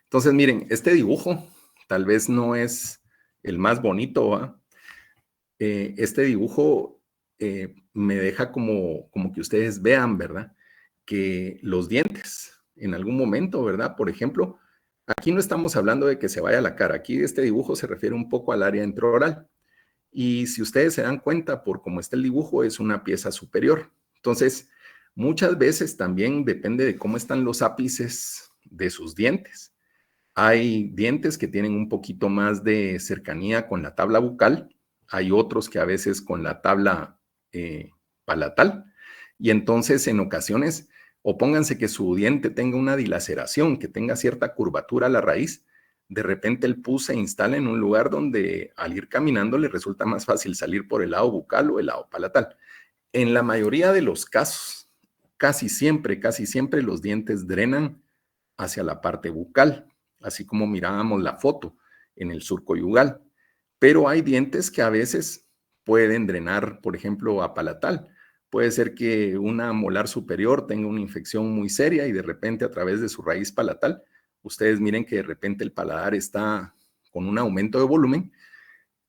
Entonces, miren, este dibujo tal vez no es el más bonito, ¿va? Este dibujo me deja como que ustedes vean, ¿verdad? Que los dientes, en algún momento, ¿verdad? Por ejemplo, aquí no estamos hablando de que se vaya la cara. Aquí este dibujo se refiere un poco al área intraoral. Y si ustedes se dan cuenta, por cómo está el dibujo, es una pieza superior. Entonces, muchas veces también depende de cómo están los ápices de sus dientes. Hay dientes que tienen un poquito más de cercanía con la tabla bucal, hay otros que a veces con la tabla palatal, y entonces en ocasiones, o pónganse que su diente tenga una dilaceración, que tenga cierta curvatura a la raíz, de repente el pus se instala en un lugar donde al ir caminando le resulta más fácil salir por el lado bucal o el lado palatal. En la mayoría de los casos, casi siempre los dientes drenan hacia la parte bucal, así como mirábamos la foto en el surco yugal. Pero hay dientes que a veces pueden drenar, por ejemplo, a palatal. Puede ser que una molar superior tenga una infección muy seria y de repente a través de su raíz palatal, ustedes miren que de repente el paladar está con un aumento de volumen.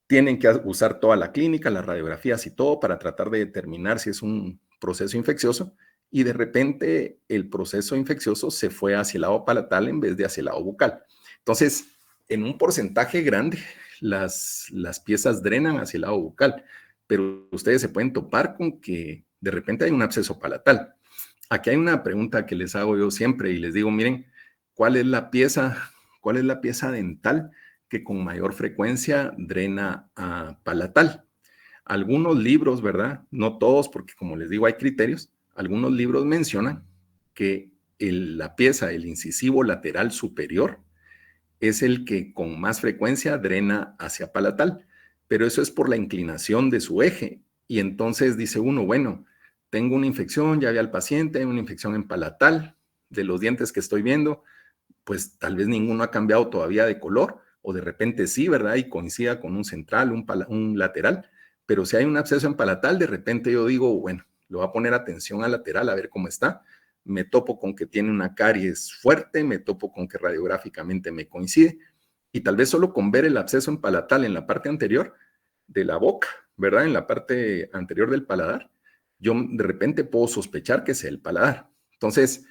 Tienen que usar toda la clínica, las radiografías y todo para tratar de determinar si es un proceso infeccioso y de repente el proceso infeccioso se fue hacia el lado palatal en vez de hacia el lado bucal. Entonces, en un porcentaje grande, las piezas drenan hacia el lado bucal, pero ustedes se pueden topar con que de repente hay un absceso palatal. Aquí hay una pregunta que les hago yo siempre y les digo, miren, ¿cuál es la pieza dental que con mayor frecuencia drena a palatal? Algunos libros, ¿verdad? No todos, porque como les digo, hay criterios. Algunos libros mencionan que la pieza, el incisivo lateral superior, es el que con más frecuencia drena hacia palatal, pero eso es por la inclinación de su eje. Y entonces dice uno, bueno, tengo una infección, ya vi al paciente, una infección en palatal, de los dientes que estoy viendo, pues tal vez ninguno ha cambiado todavía de color, o de repente sí, ¿verdad? Y coincida con un central, un lateral, pero si hay un absceso en palatal, de repente yo digo, bueno, le voy a poner atención al lateral a ver cómo está. Me topo con que tiene una caries fuerte, me topo con que radiográficamente me coincide, y tal vez solo con ver el absceso en palatal en la parte anterior de la boca, ¿verdad? En la parte anterior del paladar, yo de repente puedo sospechar que es el paladar. Entonces,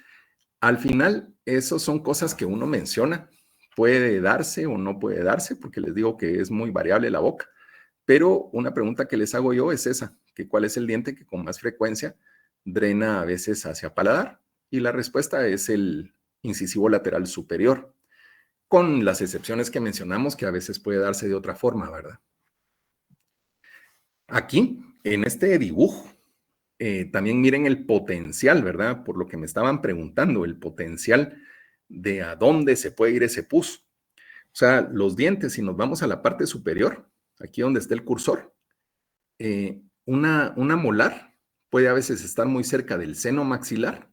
al final, esas son cosas que uno menciona. Puede darse o no puede darse, porque les digo que es muy variable la boca. Pero una pregunta que les hago yo es esa, que cuál es el diente que con más frecuencia drena a veces hacia paladar. Y la respuesta es el incisivo lateral superior, con las excepciones que mencionamos que a veces puede darse de otra forma, ¿verdad? Aquí, en este dibujo, también miren el potencial, ¿verdad? Por lo que me estaban preguntando, el potencial de a dónde se puede ir ese pus. O sea, los dientes, si nos vamos a la parte superior, aquí donde está el cursor, una molar puede a veces estar muy cerca del seno maxilar.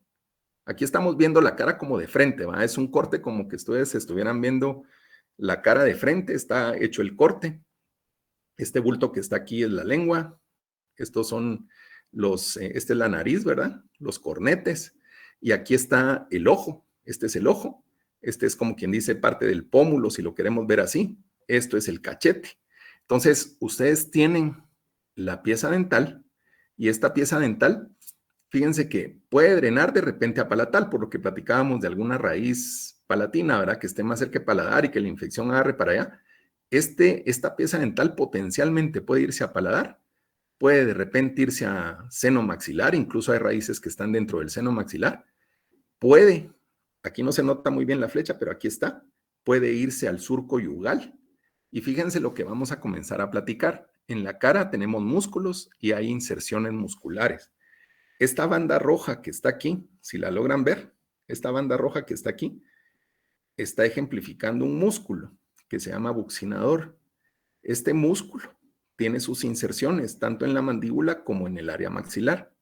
Aquí estamos viendo la cara como de frente, ¿va? Es un corte como que ustedes estuvieran viendo la cara de frente, está hecho el corte. Este bulto que está aquí es la lengua. Estos son esta es la nariz, ¿verdad? Los cornetes. Y aquí está el ojo. Este es el ojo. Este es como quien dice parte del pómulo, si lo queremos ver así. Esto es el cachete. Entonces, ustedes tienen la pieza dental y esta pieza dental, fíjense que puede drenar de repente a palatal, por lo que platicábamos de alguna raíz palatina, ¿verdad? Que esté más cerca de paladar y que la infección agarre para allá. Esta pieza dental potencialmente puede irse a paladar, puede de repente irse a seno maxilar, incluso hay raíces que están dentro del seno maxilar. Puede, aquí no se nota muy bien la flecha, pero aquí está, puede irse al surco yugal. Y fíjense lo que vamos a comenzar a platicar. En la cara tenemos músculos y hay inserciones musculares. Esta banda roja que está aquí, si la logran ver, esta banda roja que está aquí, está ejemplificando un músculo que se llama buccinador. Este músculo tiene sus inserciones tanto en la mandíbula como en el área maxilar.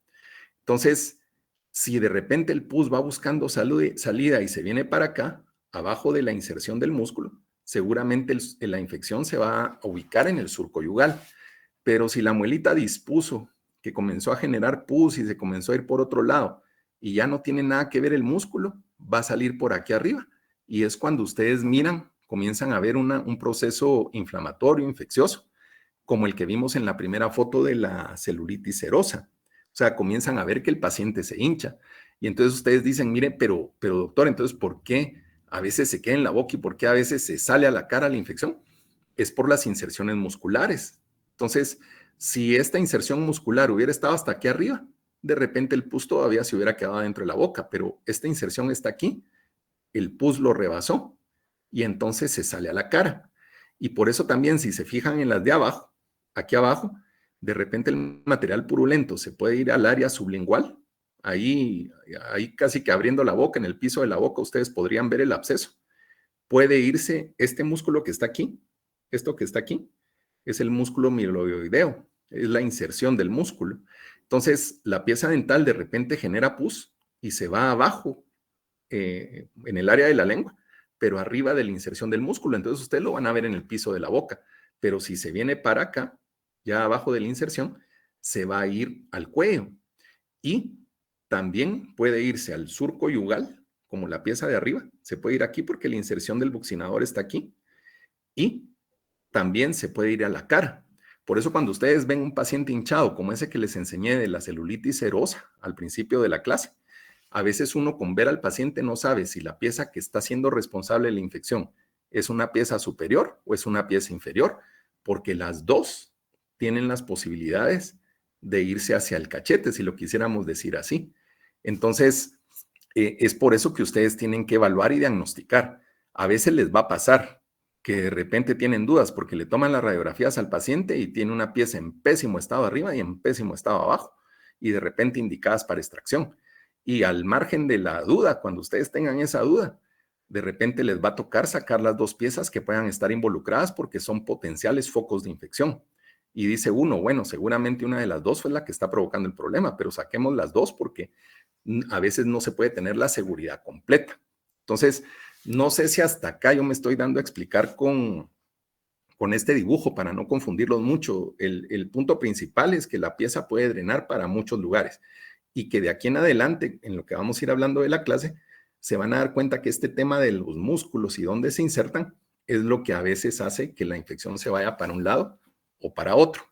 Entonces, si de repente el pus va buscando salida y se viene para acá, abajo de la inserción del músculo, seguramente la infección se va a ubicar en el surco yugal. Pero si la muelita dispuso que comenzó a generar pus y se comenzó a ir por otro lado y ya no tiene nada que ver el músculo, va a salir por aquí arriba. Y es cuando ustedes miran, comienzan a ver un proceso inflamatorio, infeccioso, como el que vimos en la primera foto de la celulitis serosa. O sea, comienzan a ver que el paciente se hincha. Y entonces ustedes dicen, mire, pero doctor, entonces, ¿por qué a veces se queda en la boca y por qué a veces se sale a la cara la infección? Es por las inserciones musculares. Entonces, si esta inserción muscular hubiera estado hasta aquí arriba, de repente el pus todavía se hubiera quedado dentro de la boca, pero esta inserción está aquí, el pus lo rebasó y entonces se sale a la cara. Y por eso también, si se fijan en las de abajo, aquí abajo, de repente el material purulento se puede ir al área sublingual. Ahí casi que abriendo la boca, en el piso de la boca, ustedes podrían ver el absceso. Puede irse este músculo que está aquí, esto que está aquí, es el músculo miloioideo, es la inserción del músculo. Entonces, la pieza dental de repente genera pus y se va abajo, en el área de la lengua, pero arriba de la inserción del músculo. Entonces, ustedes lo van a ver en el piso de la boca. Pero si se viene para acá, ya abajo de la inserción, se va a ir al cuello. Y también puede irse al surco yugal, como la pieza de arriba. Se puede ir aquí porque la inserción del buccinador está aquí. Y también se puede ir a la cara. Por eso cuando ustedes ven un paciente hinchado, como ese que les enseñé de la celulitis serosa al principio de la clase, a veces uno con ver al paciente no sabe si la pieza que está siendo responsable de la infección es una pieza superior o es una pieza inferior, porque las dos tienen las posibilidades de irse hacia el cachete, si lo quisiéramos decir así. Entonces, es por eso que ustedes tienen que evaluar y diagnosticar. A veces les va a pasar que de repente tienen dudas porque le toman las radiografías al paciente y tiene una pieza en pésimo estado arriba y en pésimo estado abajo, y de repente indicadas para extracción. Y al margen de la duda, cuando ustedes tengan esa duda, de repente les va a tocar sacar las dos piezas que puedan estar involucradas porque son potenciales focos de infección. Y dice uno, bueno, seguramente una de las dos fue la que está provocando el problema, pero saquemos las dos porque a veces no se puede tener la seguridad completa. Entonces, no sé si hasta acá yo me estoy dando a explicar con este dibujo para no confundirlos mucho. El punto principal es que la pieza puede drenar para muchos lugares y que de aquí en adelante, en lo que vamos a ir hablando de la clase, se van a dar cuenta que este tema de los músculos y dónde se insertan es lo que a veces hace que la infección se vaya para un lado o para otro.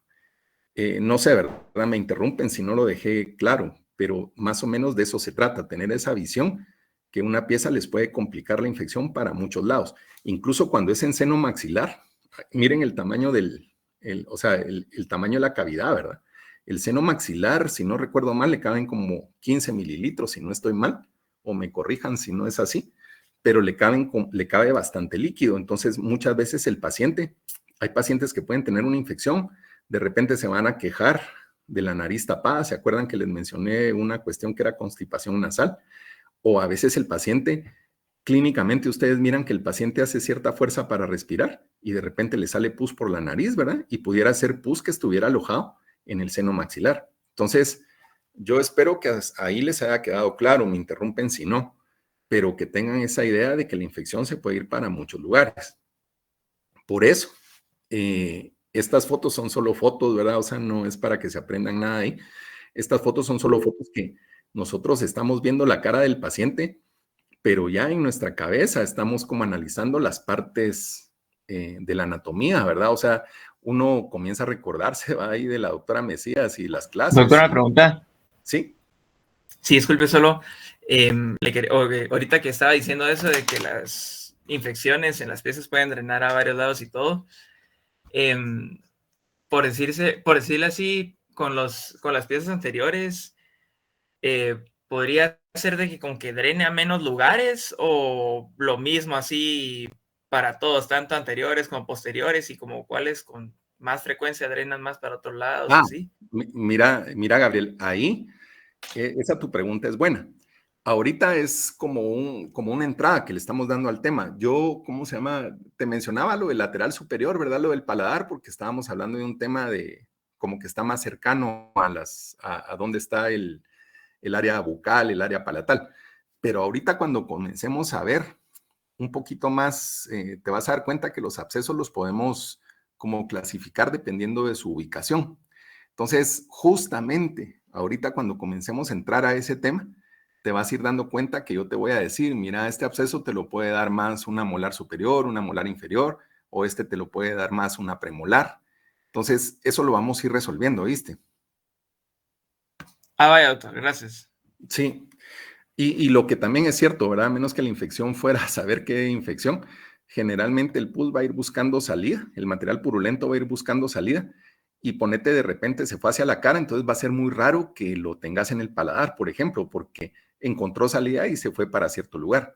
No sé, ¿verdad? Me interrumpen si no lo dejé claro, pero más o menos de eso se trata, tener esa visión que una pieza les puede complicar la infección para muchos lados. Incluso cuando es en seno maxilar, miren el tamaño el tamaño de la cavidad, ¿verdad? El seno maxilar, si no recuerdo mal, le caben como 15 mililitros, si no estoy mal, o me corrijan si no es así, pero le cabe bastante líquido. Entonces, muchas veces hay pacientes que pueden tener una infección, de repente se van a quejar de la nariz tapada. ¿Se acuerdan que les mencioné una cuestión que era constipación nasal? O a veces el paciente, clínicamente ustedes miran que el paciente hace cierta fuerza para respirar y de repente le sale pus por la nariz, ¿verdad? Y pudiera ser pus que estuviera alojado en el seno maxilar. Entonces, yo espero que ahí les haya quedado claro, me interrumpen si no, pero que tengan esa idea de que la infección se puede ir para muchos lugares. Por eso, estas fotos son solo fotos, ¿verdad? O sea, no es para que se aprendan nada ahí. Estas fotos son solo fotos que nosotros estamos viendo la cara del paciente, pero ya en nuestra cabeza estamos como analizando las partes de la anatomía, ¿verdad? O sea, uno comienza a recordarse, va ahí de la doctora Mesías y las clases. Doctora, una pregunta. Sí. Sí, disculpe, solo ahorita que estaba diciendo eso de que las infecciones en las piezas pueden drenar a varios lados y todo, por decirlo así, con las piezas anteriores, ¿podría ser de que con que drene a menos lugares o lo mismo así para todos, tanto anteriores como posteriores, y como cuáles con más frecuencia drenan más para otros lados? Así. Mira, Gabriel, ahí esa tu pregunta es buena. Ahorita es como una entrada que le estamos dando al tema. Yo, ¿cómo se llama? Te mencionaba lo del lateral superior, ¿verdad? Lo del paladar, porque estábamos hablando de un tema de como que está más cercano a dónde está el área bucal, el área palatal. Pero ahorita cuando comencemos a ver un poquito más, te vas a dar cuenta que los abscesos los podemos como clasificar dependiendo de su ubicación. Entonces, justamente ahorita cuando comencemos a entrar a ese tema, te vas a ir dando cuenta que yo te voy a decir, mira, este absceso te lo puede dar más una molar superior, una molar inferior, o este te lo puede dar más una premolar. Entonces, eso lo vamos a ir resolviendo, ¿viste? Vaya, doctor, gracias. Sí, y lo que también es cierto, ¿verdad? A menos que la infección fuera a saber qué infección, generalmente el pus va a ir buscando salida, el material purulento va a ir buscando salida, y ponete de repente se fue hacia la cara, entonces va a ser muy raro que lo tengas en el paladar, por ejemplo, porque encontró salida y se fue para cierto lugar.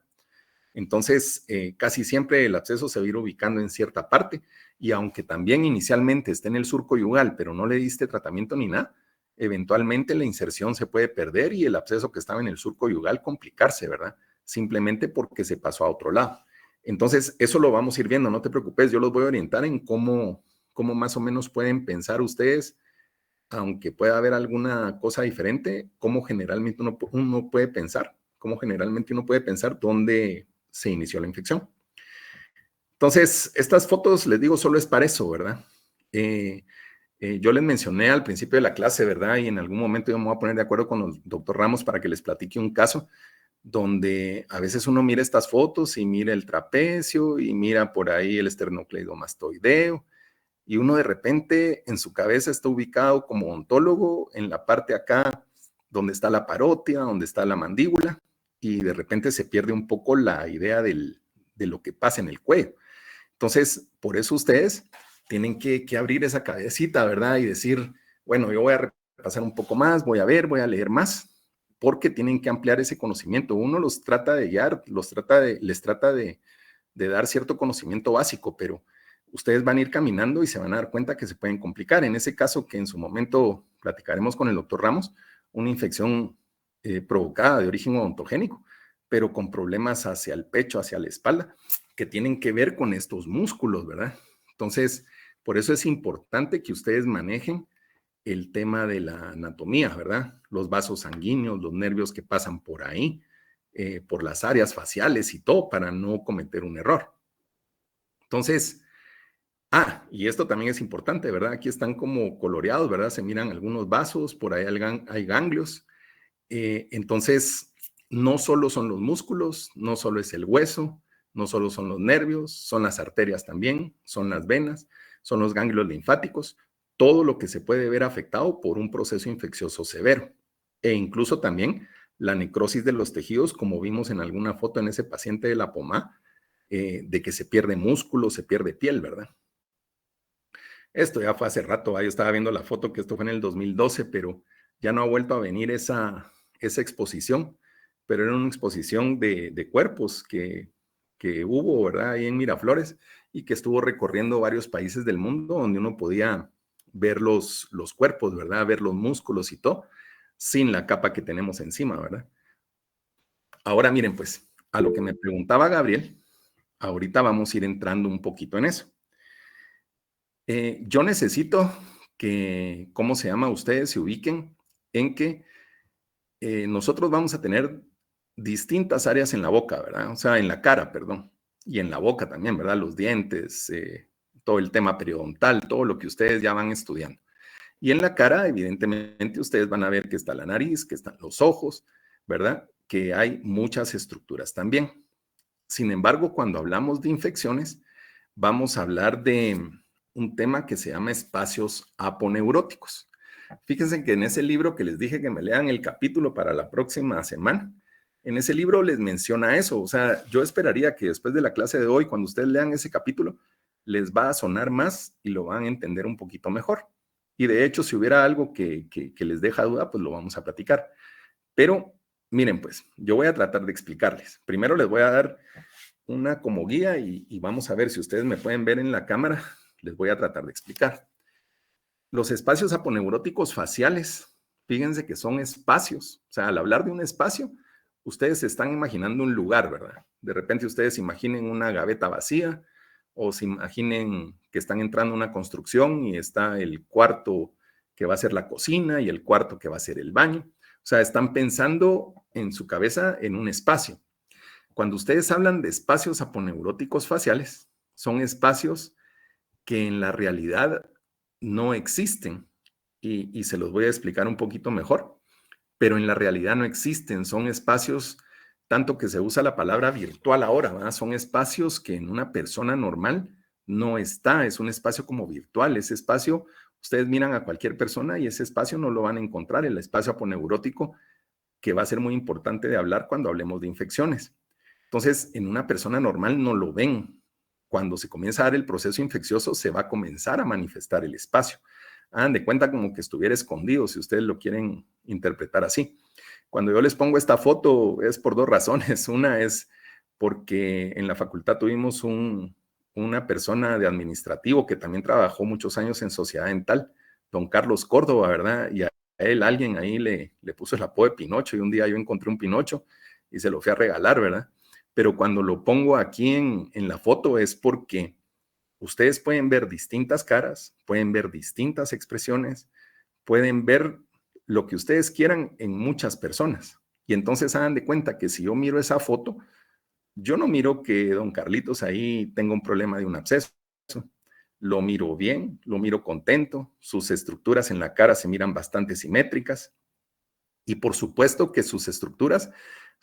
Entonces, casi siempre el absceso se va a ir ubicando en cierta parte, y aunque también inicialmente esté en el surco yugal, pero no le diste tratamiento ni nada, eventualmente la inserción se puede perder y el absceso que estaba en el surco yugal complicarse, ¿verdad? Simplemente porque se pasó a otro lado. Entonces, eso lo vamos a ir viendo, no te preocupes, yo los voy a orientar en cómo más o menos pueden pensar ustedes, aunque pueda haber alguna cosa diferente, cómo generalmente uno puede pensar, dónde se inició la infección. Entonces, estas fotos, les digo, solo es para eso, ¿verdad? Yo les mencioné al principio de la clase, ¿verdad? Y en algún momento yo me voy a poner de acuerdo con el doctor Ramos para que les platique un caso donde a veces uno mira estas fotos y mira el trapecio y mira por ahí el esternocleidomastoideo, y uno de repente en su cabeza está ubicado como odontólogo en la parte acá donde está la parótida, donde está la mandíbula, y de repente se pierde un poco la idea de lo que pasa en el cuello. Entonces, por eso ustedes tienen que abrir esa cabecita, ¿verdad? Y decir, bueno, yo voy a repasar un poco más, voy a ver, voy a leer más, porque tienen que ampliar ese conocimiento. Uno los trata de guiar, les trata de dar cierto conocimiento básico, pero ustedes van a ir caminando y se van a dar cuenta que se pueden complicar. En ese caso, que en su momento platicaremos con el doctor Ramos, una infección provocada de origen odontogénico, pero con problemas hacia el pecho, hacia la espalda, que tienen que ver con estos músculos, ¿verdad? Entonces, por eso es importante que ustedes manejen el tema de la anatomía, ¿verdad? Los vasos sanguíneos, los nervios que pasan por ahí, por las áreas faciales y todo, para no cometer un error. Entonces, y esto también es importante, ¿verdad? Aquí están como coloreados, ¿verdad? Se miran algunos vasos, por ahí hay ganglios. Entonces, no solo son los músculos, no solo es el hueso, no solo son los nervios, son las arterias también, son las venas, son los ganglios linfáticos, todo lo que se puede ver afectado por un proceso infeccioso severo. E incluso también la necrosis de los tejidos, como vimos en alguna foto en ese paciente de la POMA, de que se pierde músculo, se pierde piel, ¿verdad? Esto ya fue hace rato, yo estaba viendo la foto que esto fue en el 2012, pero ya no ha vuelto a venir esa exposición, pero era una exposición de cuerpos que hubo, ¿verdad? Ahí en Miraflores, y que estuvo recorriendo varios países del mundo donde uno podía ver los cuerpos, ¿verdad? Ver los músculos y todo, sin la capa que tenemos encima, ¿verdad? Ahora miren, pues, a lo que me preguntaba Gabriel, ahorita vamos a ir entrando un poquito en eso. Yo necesito que, ¿cómo se llama? Ustedes se ubiquen en que nosotros vamos a tener distintas áreas en la boca, ¿verdad? O sea, en la cara, perdón, y en la boca también, ¿verdad? Los dientes, todo el tema periodontal, todo lo que ustedes ya van estudiando. Y en la cara, evidentemente, ustedes van a ver que está la nariz, que están los ojos, ¿verdad? Que hay muchas estructuras también. Sin embargo, cuando hablamos de infecciones, vamos a hablar de un tema que se llama espacios aponeuróticos. Fíjense que en ese libro que les dije que me lean el capítulo para la próxima semana, en ese libro les menciona eso. O sea, yo esperaría que después de la clase de hoy, cuando ustedes lean ese capítulo, les va a sonar más y lo van a entender un poquito mejor. Y de hecho, si hubiera algo que les deja duda, pues lo vamos a platicar. Pero miren, pues, yo voy a tratar de explicarles. Primero les voy a dar una como guía y vamos a ver si ustedes me pueden ver en la cámara. Les voy a tratar de explicar. Los espacios aponeuróticos faciales, fíjense que son espacios. O sea, al hablar de un espacio, ustedes se están imaginando un lugar, ¿verdad? De repente ustedes imaginen una gaveta vacía o se imaginen que están entrando a una construcción y está el cuarto que va a ser la cocina y el cuarto que va a ser el baño. O sea, están pensando en su cabeza en un espacio. Cuando ustedes hablan de espacios aponeuróticos faciales, son espacios que en la realidad no existen y se los voy a explicar un poquito mejor, pero en la realidad no existen, son espacios, tanto que se usa la palabra virtual ahora, ¿verdad? Son espacios que en una persona normal no está, es un espacio como virtual, ese espacio, ustedes miran a cualquier persona y ese espacio no lo van a encontrar, el espacio aponeurótico, que va a ser muy importante de hablar cuando hablemos de infecciones. Entonces, en una persona normal no lo ven. Cuando se comienza a dar el proceso infeccioso, se va a comenzar a manifestar el espacio. Hagan de cuenta como que estuviera escondido, si ustedes lo quieren interpretar así. Cuando yo les pongo esta foto es por dos razones. Una es porque en la facultad tuvimos una persona de administrativo que también trabajó muchos años en Sociedad Dental, don Carlos Córdoba, ¿verdad? Y a él alguien ahí le puso el apodo de Pinocho y un día yo encontré un Pinocho y se lo fui a regalar, ¿verdad? Pero cuando lo pongo aquí en la foto es porque ustedes pueden ver distintas caras, pueden ver distintas expresiones, pueden ver lo que ustedes quieran en muchas personas. Y entonces hagan de cuenta que si yo miro esa foto, yo no miro que don Carlitos ahí tenga un problema de un absceso. Lo miro bien, lo miro contento, sus estructuras en la cara se miran bastante simétricas y por supuesto que sus estructuras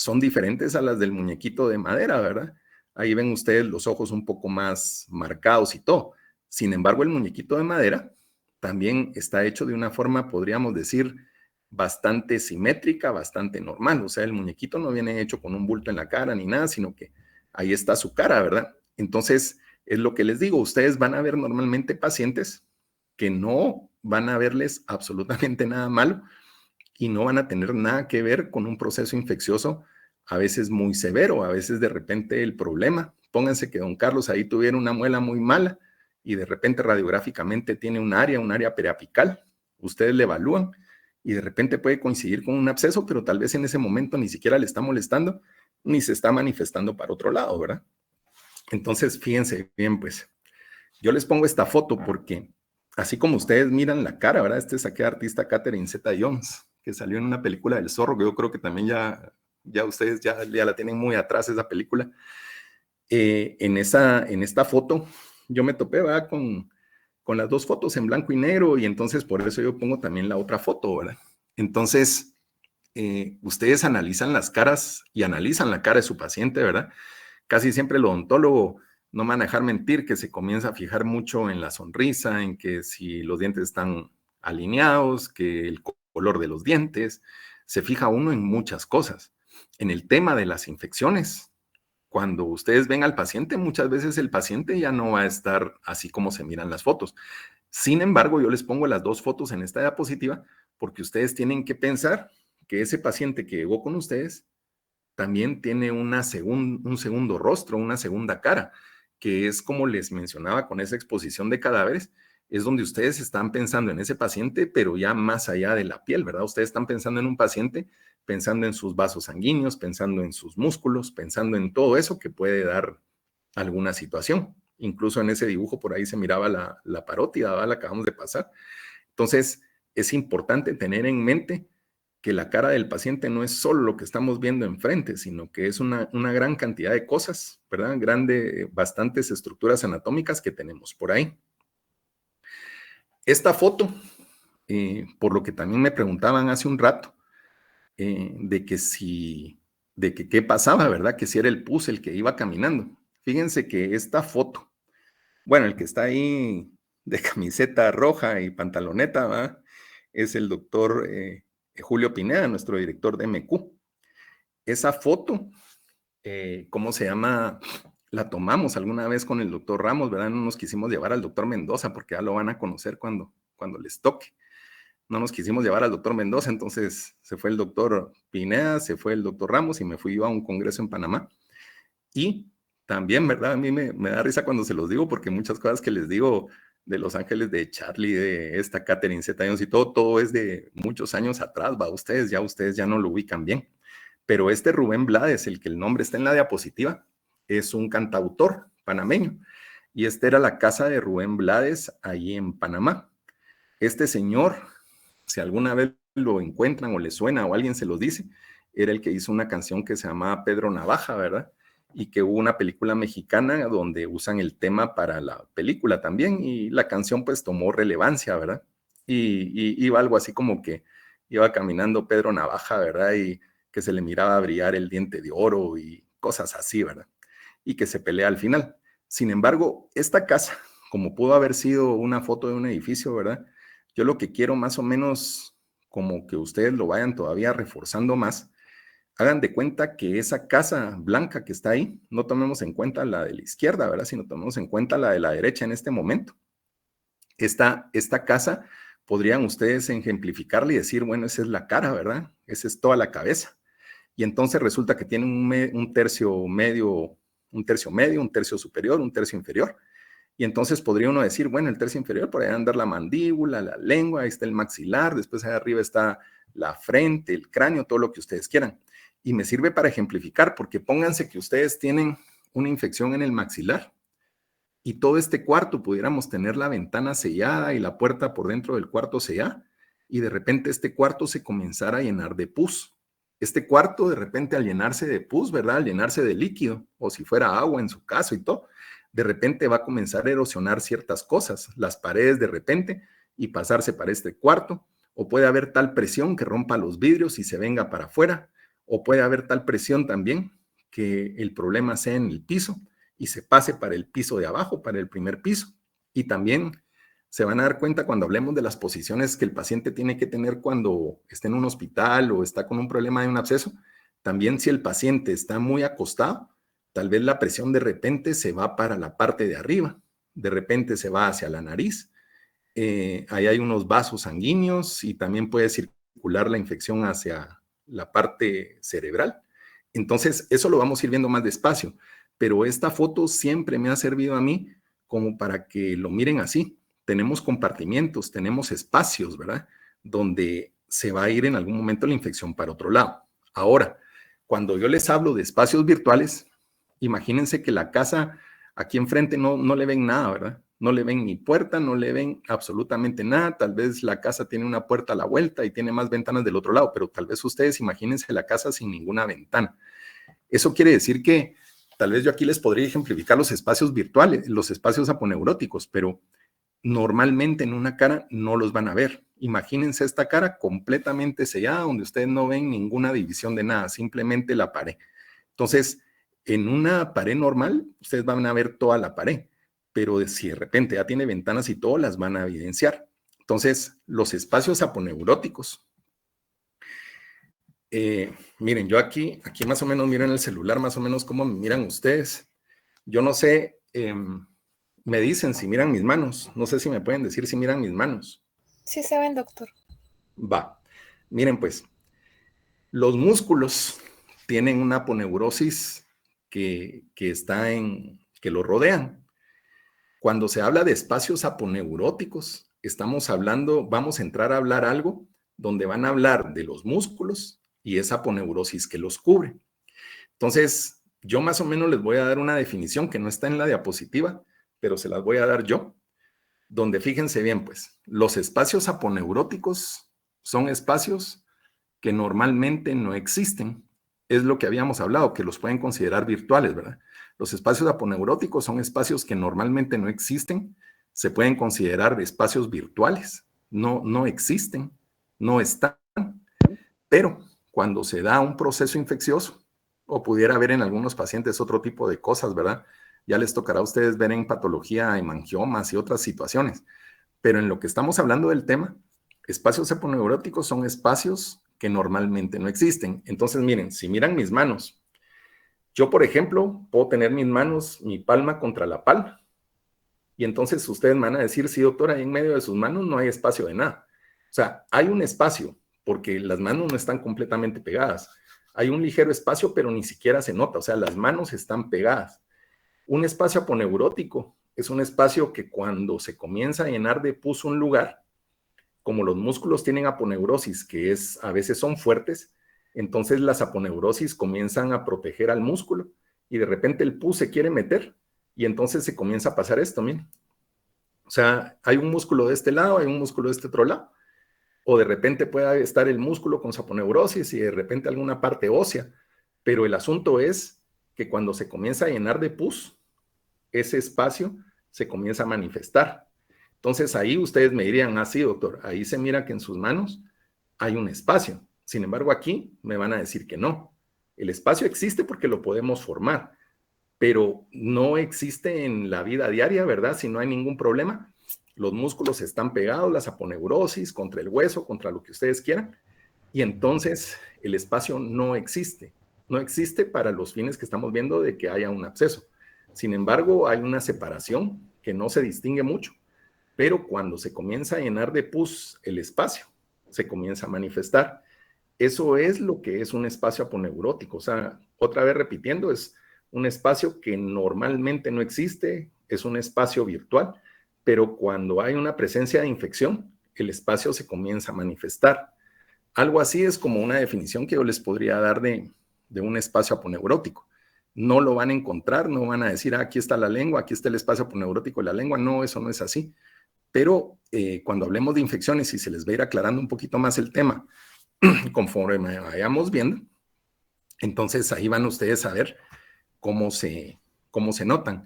son diferentes a las del muñequito de madera, ¿verdad? Ahí ven ustedes los ojos un poco más marcados y todo. Sin embargo, el muñequito de madera también está hecho de una forma, podríamos decir, bastante simétrica, bastante normal. O sea, el muñequito no viene hecho con un bulto en la cara ni nada, sino que ahí está su cara, ¿verdad? Entonces, es lo que les digo, ustedes van a ver normalmente pacientes que no van a verles absolutamente nada malo y no van a tener nada que ver con un proceso infeccioso a veces muy severo, a veces de repente el problema. Pónganse que don Carlos ahí tuviera una muela muy mala y de repente radiográficamente tiene un área periapical. Ustedes le evalúan y de repente puede coincidir con un absceso, pero tal vez en ese momento ni siquiera le está molestando ni se está manifestando para otro lado, ¿verdad? Entonces, fíjense bien, pues, yo les pongo esta foto porque así como ustedes miran la cara, ¿verdad? Este es aquel artista Catherine Zeta-Jones, que salió en una película del Zorro, que yo creo que también ya ustedes ya la tienen muy atrás esa película. En esta foto yo me topé, ¿verdad? Con las dos fotos en blanco y negro y entonces por eso yo pongo también la otra foto, ¿verdad? Entonces, ustedes analizan las caras y analizan la cara de su paciente, ¿verdad? Casi siempre el odontólogo, no me van a dejar mentir, que se comienza a fijar mucho en la sonrisa, en que si los dientes están alineados, que el color de los dientes, se fija uno en muchas cosas. En el tema de las infecciones, cuando ustedes ven al paciente, muchas veces el paciente ya no va a estar así como se miran las fotos. Sin embargo, yo les pongo las dos fotos en esta diapositiva porque ustedes tienen que pensar que ese paciente que llegó con ustedes también tiene un segundo rostro, una segunda cara, que es como les mencionaba con esa exposición de cadáveres, es donde ustedes están pensando en ese paciente, pero ya más allá de la piel, ¿verdad? Ustedes están pensando en un paciente, pensando en sus vasos sanguíneos, pensando en sus músculos, pensando en todo eso que puede dar alguna situación. Incluso en ese dibujo por ahí se miraba la parótida, ¿verdad? La acabamos de pasar. Entonces, es importante tener en mente que la cara del paciente no es solo lo que estamos viendo enfrente, sino que es una gran cantidad de cosas, ¿verdad? Bastantes estructuras anatómicas que tenemos por ahí. Esta foto por lo que también me preguntaban hace un rato, de que qué pasaba, ¿verdad? Que si era el pus el que iba caminando. Fíjense que esta foto, bueno, el que está ahí de camiseta roja y pantaloneta, ¿verdad? Es el doctor Julio Pineda, nuestro director de MQ. Esa foto, ¿cómo se llama? La tomamos alguna vez con el doctor Ramos, ¿verdad? No nos quisimos llevar al doctor Mendoza porque ya lo van a conocer cuando les toque. No nos quisimos llevar al doctor Mendoza, entonces se fue el doctor Pineda, se fue el doctor Ramos y me fui yo a un congreso en Panamá. Y también, ¿verdad? A mí me da risa cuando se los digo porque muchas cosas que les digo de Los Ángeles de Charlie, de esta Catherine Zeta-Jones y todo es de muchos años atrás, va, ustedes ya no lo ubican bien. Pero este Rubén Blades, el que el nombre está en la diapositiva, es un cantautor panameño. Y esta era la casa de Rubén Blades ahí en Panamá. Este señor, si alguna vez lo encuentran o le suena o alguien se los dice, era el que hizo una canción que se llamaba Pedro Navaja, ¿verdad? Y que hubo una película mexicana donde usan el tema para la película también y la canción pues tomó relevancia, ¿verdad? Y iba algo así como que iba caminando Pedro Navaja, ¿verdad? Y que se le miraba brillar el diente de oro y cosas así, ¿verdad? Y que se pelea al final. Sin embargo, esta casa, como pudo haber sido una foto de un edificio, ¿verdad? Yo lo que quiero más o menos como que ustedes lo vayan todavía reforzando más, hagan de cuenta que esa casa blanca que está ahí, no tomemos en cuenta la de la izquierda, ¿verdad? Sino tomemos en cuenta la de la derecha en este momento. Esta casa podrían ustedes ejemplificarle y decir, bueno, esa es la cara, ¿verdad? Esa es toda la cabeza. Y entonces resulta que tiene un tercio medio, un tercio superior, un tercio inferior. Y entonces podría uno decir, bueno, el tercio inferior, por ahí andar la mandíbula, la lengua, ahí está el maxilar, después ahí arriba está la frente, el cráneo, todo lo que ustedes quieran. Y me sirve para ejemplificar, porque pónganse que ustedes tienen una infección en el maxilar y todo este cuarto pudiéramos tener la ventana sellada y la puerta por dentro del cuarto sellada y de repente este cuarto se comenzara a llenar de pus. Este cuarto de repente al llenarse de pus, ¿verdad? Al llenarse de líquido o si fuera agua en su caso y todo, de repente va a comenzar a erosionar ciertas cosas, las paredes de repente y pasarse para este cuarto, o puede haber tal presión que rompa los vidrios y se venga para afuera, o puede haber tal presión también que el problema sea en el piso y se pase para el piso de abajo, para el primer piso. Y también se van a dar cuenta cuando hablemos de las posiciones que el paciente tiene que tener cuando está en un hospital o está con un problema de un absceso. También si el paciente está muy acostado, tal vez la presión de repente se va para la parte de arriba, de repente se va hacia la nariz. Ahí hay unos vasos sanguíneos y también puede circular la infección hacia la parte cerebral. Entonces, eso lo vamos a ir viendo más despacio, pero esta foto siempre me ha servido a mí como para que lo miren así. Tenemos compartimientos, tenemos espacios, ¿verdad? Donde se va a ir en algún momento la infección para otro lado. Ahora, cuando yo les hablo de espacios virtuales, imagínense que la casa aquí enfrente no le ven nada, ¿verdad? No le ven ni puerta, no le ven absolutamente nada. Tal vez la casa tiene una puerta a la vuelta y tiene más ventanas del otro lado, pero tal vez ustedes imagínense la casa sin ninguna ventana. Eso quiere decir que tal vez yo aquí les podría ejemplificar los espacios virtuales, los espacios aponeuróticos, pero normalmente en una cara no los van a ver. Imagínense esta cara completamente sellada, donde ustedes no ven ninguna división de nada, simplemente la pared. Entonces, en una pared normal, ustedes van a ver toda la pared, pero si de repente ya tiene ventanas y todo, las van a evidenciar. Entonces, los espacios aponeuróticos. Miren, yo aquí más o menos miren el celular, más o menos cómo me miran ustedes. Yo no sé, me dicen si miran mis manos. No sé si me pueden decir si miran mis manos. Sí se ven, doctor. Va, miren pues, los músculos tienen una aponeurosis que lo rodean. Cuando se habla de espacios aponeuróticos, vamos a entrar a hablar algo donde van a hablar de los músculos y esa aponeurosis que los cubre. Entonces, yo más o menos les voy a dar una definición que no está en la diapositiva, pero se las voy a dar yo, donde fíjense bien, pues, los espacios aponeuróticos son espacios que normalmente no existen. Es lo que habíamos hablado, que los pueden considerar virtuales, ¿verdad? Los espacios aponeuróticos son espacios que normalmente no existen, se pueden considerar espacios virtuales no existen, no están. Pero cuando se da un proceso infeccioso, o pudiera haber en algunos pacientes otro tipo de cosas, ¿verdad? Ya les tocará a ustedes ver en patología hemangiomas y otras situaciones. Pero en lo que estamos hablando del tema, espacios aponeuróticos son espacios que normalmente no existen. Entonces, miren, si miran mis manos, yo, por ejemplo, puedo tener mis manos, mi palma contra la palma. Y entonces ustedes me van a decir, sí, doctora, ahí en medio de sus manos no hay espacio de nada. O sea, hay un espacio, porque las manos no están completamente pegadas. Hay un ligero espacio, pero ni siquiera se nota. O sea, las manos están pegadas. Un espacio aponeurótico es un espacio que cuando se comienza a llenar de pus un lugar, como los músculos tienen aponeurosis, que a veces son fuertes, entonces las aponeurosis comienzan a proteger al músculo y de repente el pus se quiere meter y entonces se comienza a pasar esto, miren. O sea, hay un músculo de este lado, hay un músculo de este otro lado, o de repente puede estar el músculo con su aponeurosis y de repente alguna parte ósea, pero el asunto es que cuando se comienza a llenar de pus, ese espacio se comienza a manifestar. Entonces ahí ustedes me dirían, ah, sí, doctor, ahí se mira que en sus manos hay un espacio. Sin embargo, aquí me van a decir que no. El espacio existe porque lo podemos formar, pero no existe en la vida diaria, ¿verdad? Si no hay ningún problema, los músculos están pegados, las aponeurosis, contra el hueso, contra lo que ustedes quieran, y entonces el espacio no existe. No existe para los fines que estamos viendo de que haya un absceso. Sin embargo, hay una separación que no se distingue mucho, pero cuando se comienza a llenar de pus el espacio, se comienza a manifestar. Eso es lo que es un espacio aponeurótico. O sea, otra vez repitiendo, es un espacio que normalmente no existe, es un espacio virtual, pero cuando hay una presencia de infección, el espacio se comienza a manifestar. Algo así es como una definición que yo les podría dar de un espacio aponeurótico. No lo van a encontrar, no van a decir, ah, aquí está la lengua, aquí está el espacio aponeurótico de la lengua. No, eso no es así. Pero cuando hablemos de infecciones y se les va a ir aclarando un poquito más el tema, conforme me vayamos viendo, entonces ahí van ustedes a ver cómo se notan.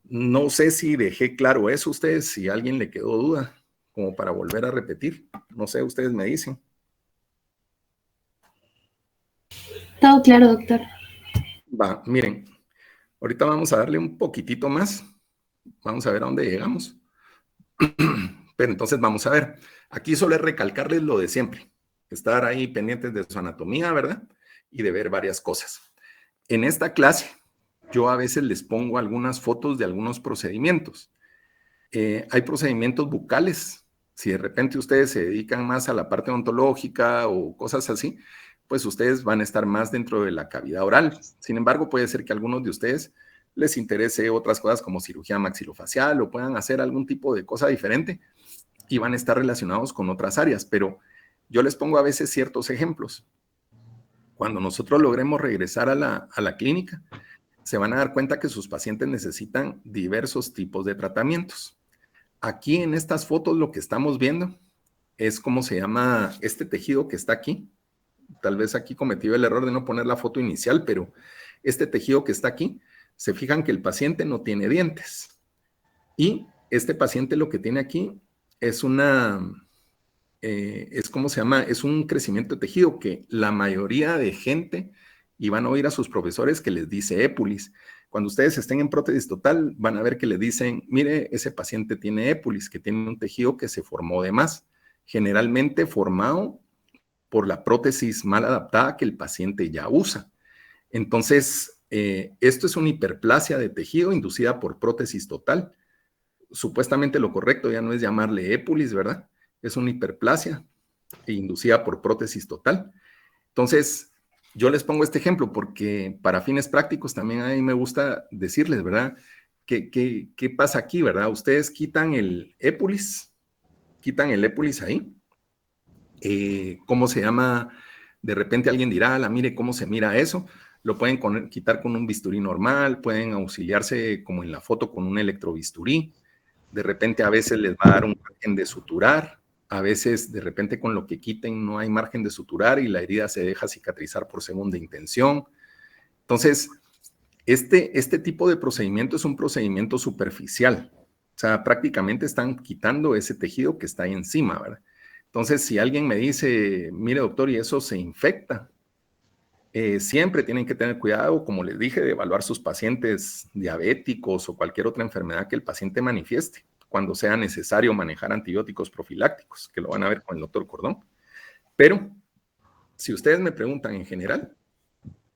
No sé si dejé claro eso ustedes, si a alguien le quedó duda, como para volver a repetir. No sé, ustedes me dicen. Todo claro, doctor. Va, miren, ahorita vamos a darle un poquitito más. Vamos a ver a dónde llegamos. Pero entonces vamos a ver. Aquí solo es recalcarles lo de siempre. Estar ahí pendientes de su anatomía, ¿verdad? Y de ver varias cosas. En esta clase, yo a veces les pongo algunas fotos de algunos procedimientos. Hay procedimientos bucales. Si de repente ustedes se dedican más a la parte odontológica o cosas así, pues ustedes van a estar más dentro de la cavidad oral. Sin embargo, puede ser que a algunos de ustedes les interese otras cosas como cirugía maxilofacial o puedan hacer algún tipo de cosa diferente y van a estar relacionados con otras áreas, pero yo les pongo a veces ciertos ejemplos. Cuando nosotros logremos regresar a la clínica, se van a dar cuenta que sus pacientes necesitan diversos tipos de tratamientos. Aquí en estas fotos lo que estamos viendo es cómo se llama este tejido que está aquí. Tal vez aquí cometí el error de no poner la foto inicial, pero este tejido que está aquí, se fijan que el paciente no tiene dientes. Y este paciente lo que tiene aquí es ¿cómo se llama? Es un crecimiento de tejido que la mayoría de gente, y van a oír a sus profesores que les dice épulis. Cuando ustedes estén en prótesis total, van a ver que les dicen, mire, ese paciente tiene épulis, que tiene un tejido que se formó de más, generalmente formado por la prótesis mal adaptada que el paciente ya usa. Entonces, esto es una hiperplasia de tejido inducida por prótesis total. Supuestamente lo correcto ya no es llamarle épulis, ¿verdad? Es una hiperplasia inducida por prótesis total. Entonces, yo les pongo este ejemplo porque para fines prácticos también a mí me gusta decirles, ¿verdad? ¿Qué pasa aquí, verdad? Ustedes quitan el épulis ahí. ¿Cómo se llama? De repente alguien dirá, mire cómo se mira eso. Lo pueden quitar con un bisturí normal, pueden auxiliarse como en la foto con un electrobisturí. De repente a veces les va a dar un margen de suturar, a veces de repente con lo que quiten no hay margen de suturar y la herida se deja cicatrizar por segunda intención. Entonces, este tipo de procedimiento es un procedimiento superficial. O sea, prácticamente están quitando ese tejido que está ahí encima, ¿verdad? Entonces, si alguien me dice, mire doctor, y eso se infecta, siempre tienen que tener cuidado, como les dije, de evaluar sus pacientes diabéticos o cualquier otra enfermedad que el paciente manifieste, cuando sea necesario manejar antibióticos profilácticos, que lo van a ver con el doctor Cordón. Pero, si ustedes me preguntan en general,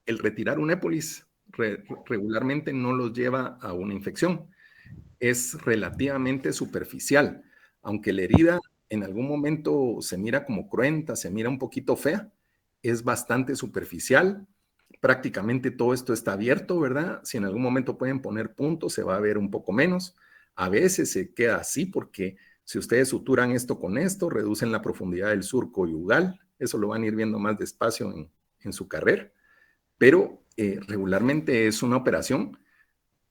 el retirar un épolis regularmente no los lleva a una infección. Es relativamente superficial, aunque la herida en algún momento se mira como cruenta, se mira un poquito fea, es bastante superficial. Prácticamente todo esto está abierto, ¿verdad? Si en algún momento pueden poner puntos, se va a ver un poco menos. A veces se queda así porque si ustedes suturan esto con esto, reducen la profundidad del surco yugal. Eso lo van a ir viendo más despacio en su carrera. Pero regularmente es una operación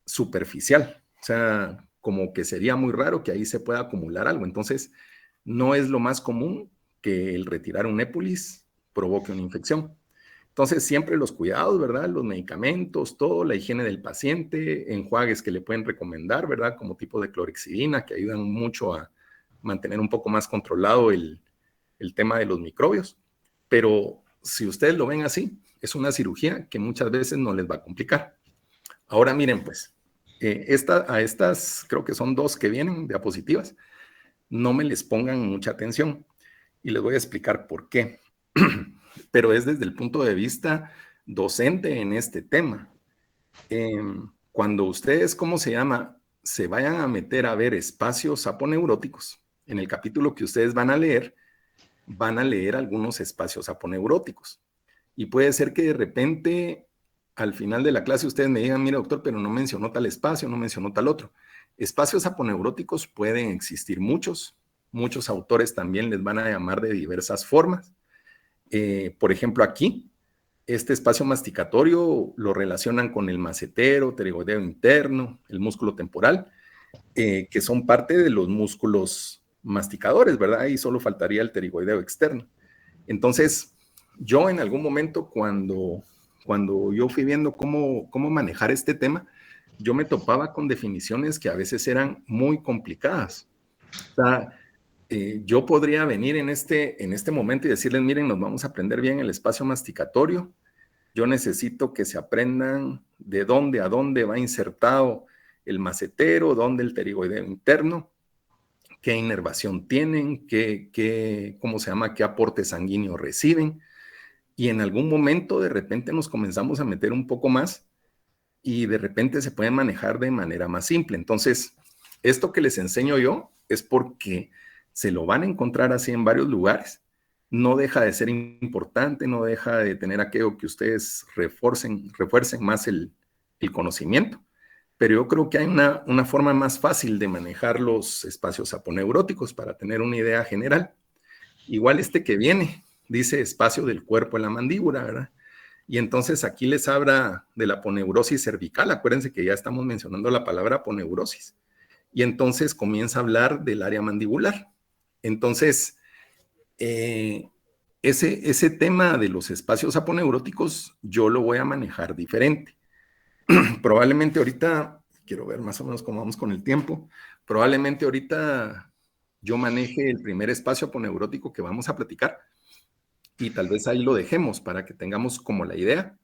superficial. O sea, como que sería muy raro que ahí se pueda acumular algo. Entonces, no es lo más común que el retirar un épolis provoque una infección. Entonces, siempre los cuidados, ¿verdad? Los medicamentos, todo, la higiene del paciente, enjuagues que le pueden recomendar, ¿verdad? Como tipo de clorexidina, que ayudan mucho a mantener un poco más controlado el tema de los microbios. Pero si ustedes lo ven así, es una cirugía que muchas veces no les va a complicar. Ahora miren, pues, a estas creo que son 2 que vienen, diapositivas, no me les pongan mucha atención y les voy a explicar por qué. Pero es desde el punto de vista docente en este tema. Cuando ustedes, ¿cómo se llama? Se vayan a meter a ver espacios aponeuróticos, en el capítulo que ustedes van a leer algunos espacios aponeuróticos. Y puede ser que de repente al final de la clase ustedes me digan, mira doctor, pero no mencionó tal espacio, no mencionó tal otro. Espacios aponeuróticos pueden existir muchos autores también les van a llamar de diversas formas. Por ejemplo, aquí, este espacio masticatorio lo relacionan con el macetero, pterigoideo interno, el músculo temporal, que son parte de los músculos masticadores, ¿verdad? Y solo faltaría el pterigoideo externo. Entonces, yo en algún momento cuando yo fui viendo cómo manejar este tema, yo me topaba con definiciones que a veces eran muy complicadas. O sea, yo podría venir en este momento y decirles, miren, nos vamos a aprender bien el espacio masticatorio. Yo necesito que se aprendan de dónde a dónde va insertado el macetero, dónde el pterigoideo interno, qué inervación tienen, cómo se llama, qué aporte sanguíneo reciben. Y en algún momento de repente nos comenzamos a meter un poco más y de repente se pueden manejar de manera más simple. Entonces, esto que les enseño yo es porque se lo van a encontrar así en varios lugares. No deja de ser importante, no deja de tener aquello que ustedes refuercen más el conocimiento. Pero yo creo que hay una forma más fácil de manejar los espacios aponeuróticos para tener una idea general. Igual este que viene, dice espacio del cuerpo en la mandíbula, ¿verdad? Y entonces aquí les habla de la aponeurosis cervical. Acuérdense que ya estamos mencionando la palabra aponeurosis. Y entonces comienza a hablar del área mandibular. Entonces, ese tema de los espacios aponeuróticos yo lo voy a manejar diferente. Probablemente ahorita, quiero ver más o menos cómo vamos con el tiempo, probablemente ahorita yo maneje el primer espacio aponeurótico que vamos a platicar y tal vez ahí lo dejemos para que tengamos como la idea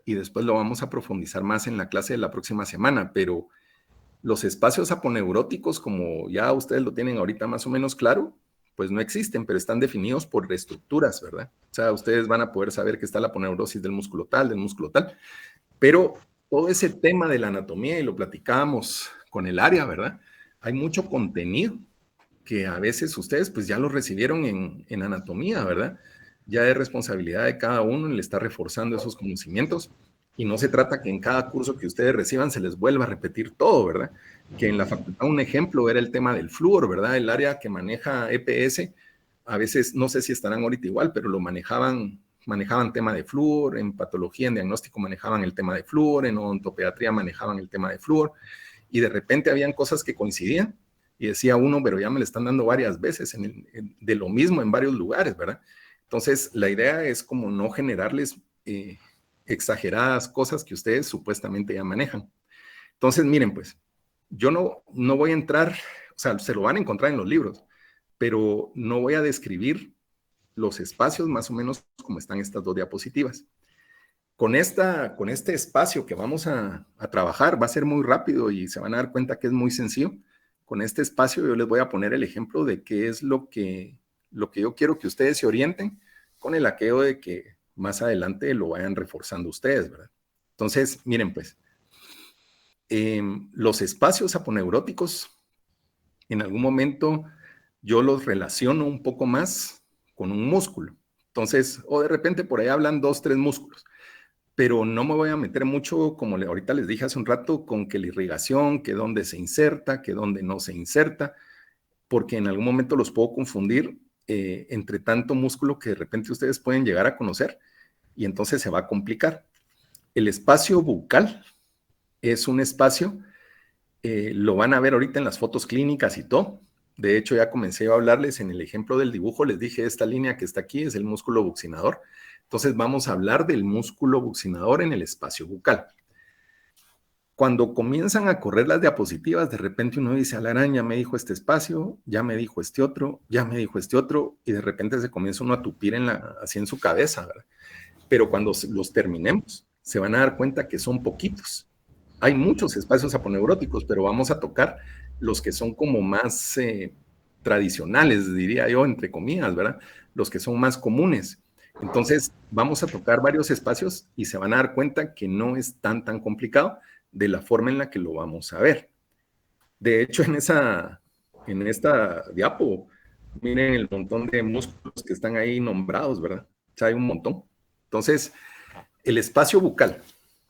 y después lo vamos a profundizar más en la clase de la próxima semana, pero los espacios aponeuróticos, como ya ustedes lo tienen ahorita más o menos claro, pues no existen, pero están definidos por estructuras, ¿verdad? O sea, ustedes van a poder saber que está la aponeurosis del músculo tal, pero todo ese tema de la anatomía, y lo platicábamos con el área, ¿verdad? Hay mucho contenido que a veces ustedes pues ya lo recibieron en anatomía, ¿verdad? Ya es responsabilidad de cada uno, le está reforzando esos conocimientos y no se trata que en cada curso que ustedes reciban se les vuelva a repetir todo, ¿verdad? Que en la facultad un ejemplo era el tema del flúor, ¿verdad? El área que maneja EPS, a veces no sé si estarán ahorita igual, pero lo manejaban tema de flúor, en patología, en diagnóstico manejaban el tema de flúor, en odontopediatría manejaban el tema de flúor, y de repente habían cosas que coincidían, y decía uno, pero ya me le están dando varias veces de lo mismo en varios lugares, ¿verdad? Entonces, la idea es como no generarles exageradas cosas que ustedes supuestamente ya manejan. Entonces, miren, pues, yo no voy a entrar, o sea, se lo van a encontrar en los libros, pero no voy a describir los espacios más o menos como están estas dos diapositivas. Con este espacio que vamos a trabajar va a ser muy rápido y se van a dar cuenta que es muy sencillo. Con este espacio yo les voy a poner el ejemplo de qué es lo que yo quiero que ustedes se orienten, con el aquello de que más adelante lo vayan reforzando ustedes, ¿verdad? Entonces, miren pues, los espacios aponeuróticos, en algún momento yo los relaciono un poco más con un músculo. Entonces, o de repente por ahí hablan 2, 3 músculos, pero no me voy a meter mucho, como ahorita les dije hace un rato, con que la irrigación, que dónde se inserta, que dónde no se inserta, porque en algún momento los puedo confundir entre tanto músculo que de repente ustedes pueden llegar a conocer y entonces se va a complicar. El espacio bucal es un espacio, lo van a ver ahorita en las fotos clínicas y todo. De hecho, ya comencé a hablarles en el ejemplo del dibujo, les dije esta línea que está aquí es el músculo buccinador. Entonces vamos a hablar del músculo buccinador en el espacio bucal. Cuando comienzan a correr las diapositivas, de repente uno dice, a la araña, ya me dijo este espacio, ya me dijo este otro, ya me dijo este otro, y de repente se comienza uno a tupir así en su cabeza, ¿verdad? Pero cuando los terminemos, se van a dar cuenta que son poquitos. Hay muchos espacios aponeuróticos, pero vamos a tocar los que son como más tradicionales, diría yo, entre comillas, ¿verdad? Los que son más comunes. Entonces, vamos a tocar varios espacios y se van a dar cuenta que no es tan complicado de la forma en la que lo vamos a ver. De hecho, en esta diapo, miren el montón de músculos que están ahí nombrados, ¿verdad? O sea, hay un montón. Entonces, el espacio bucal,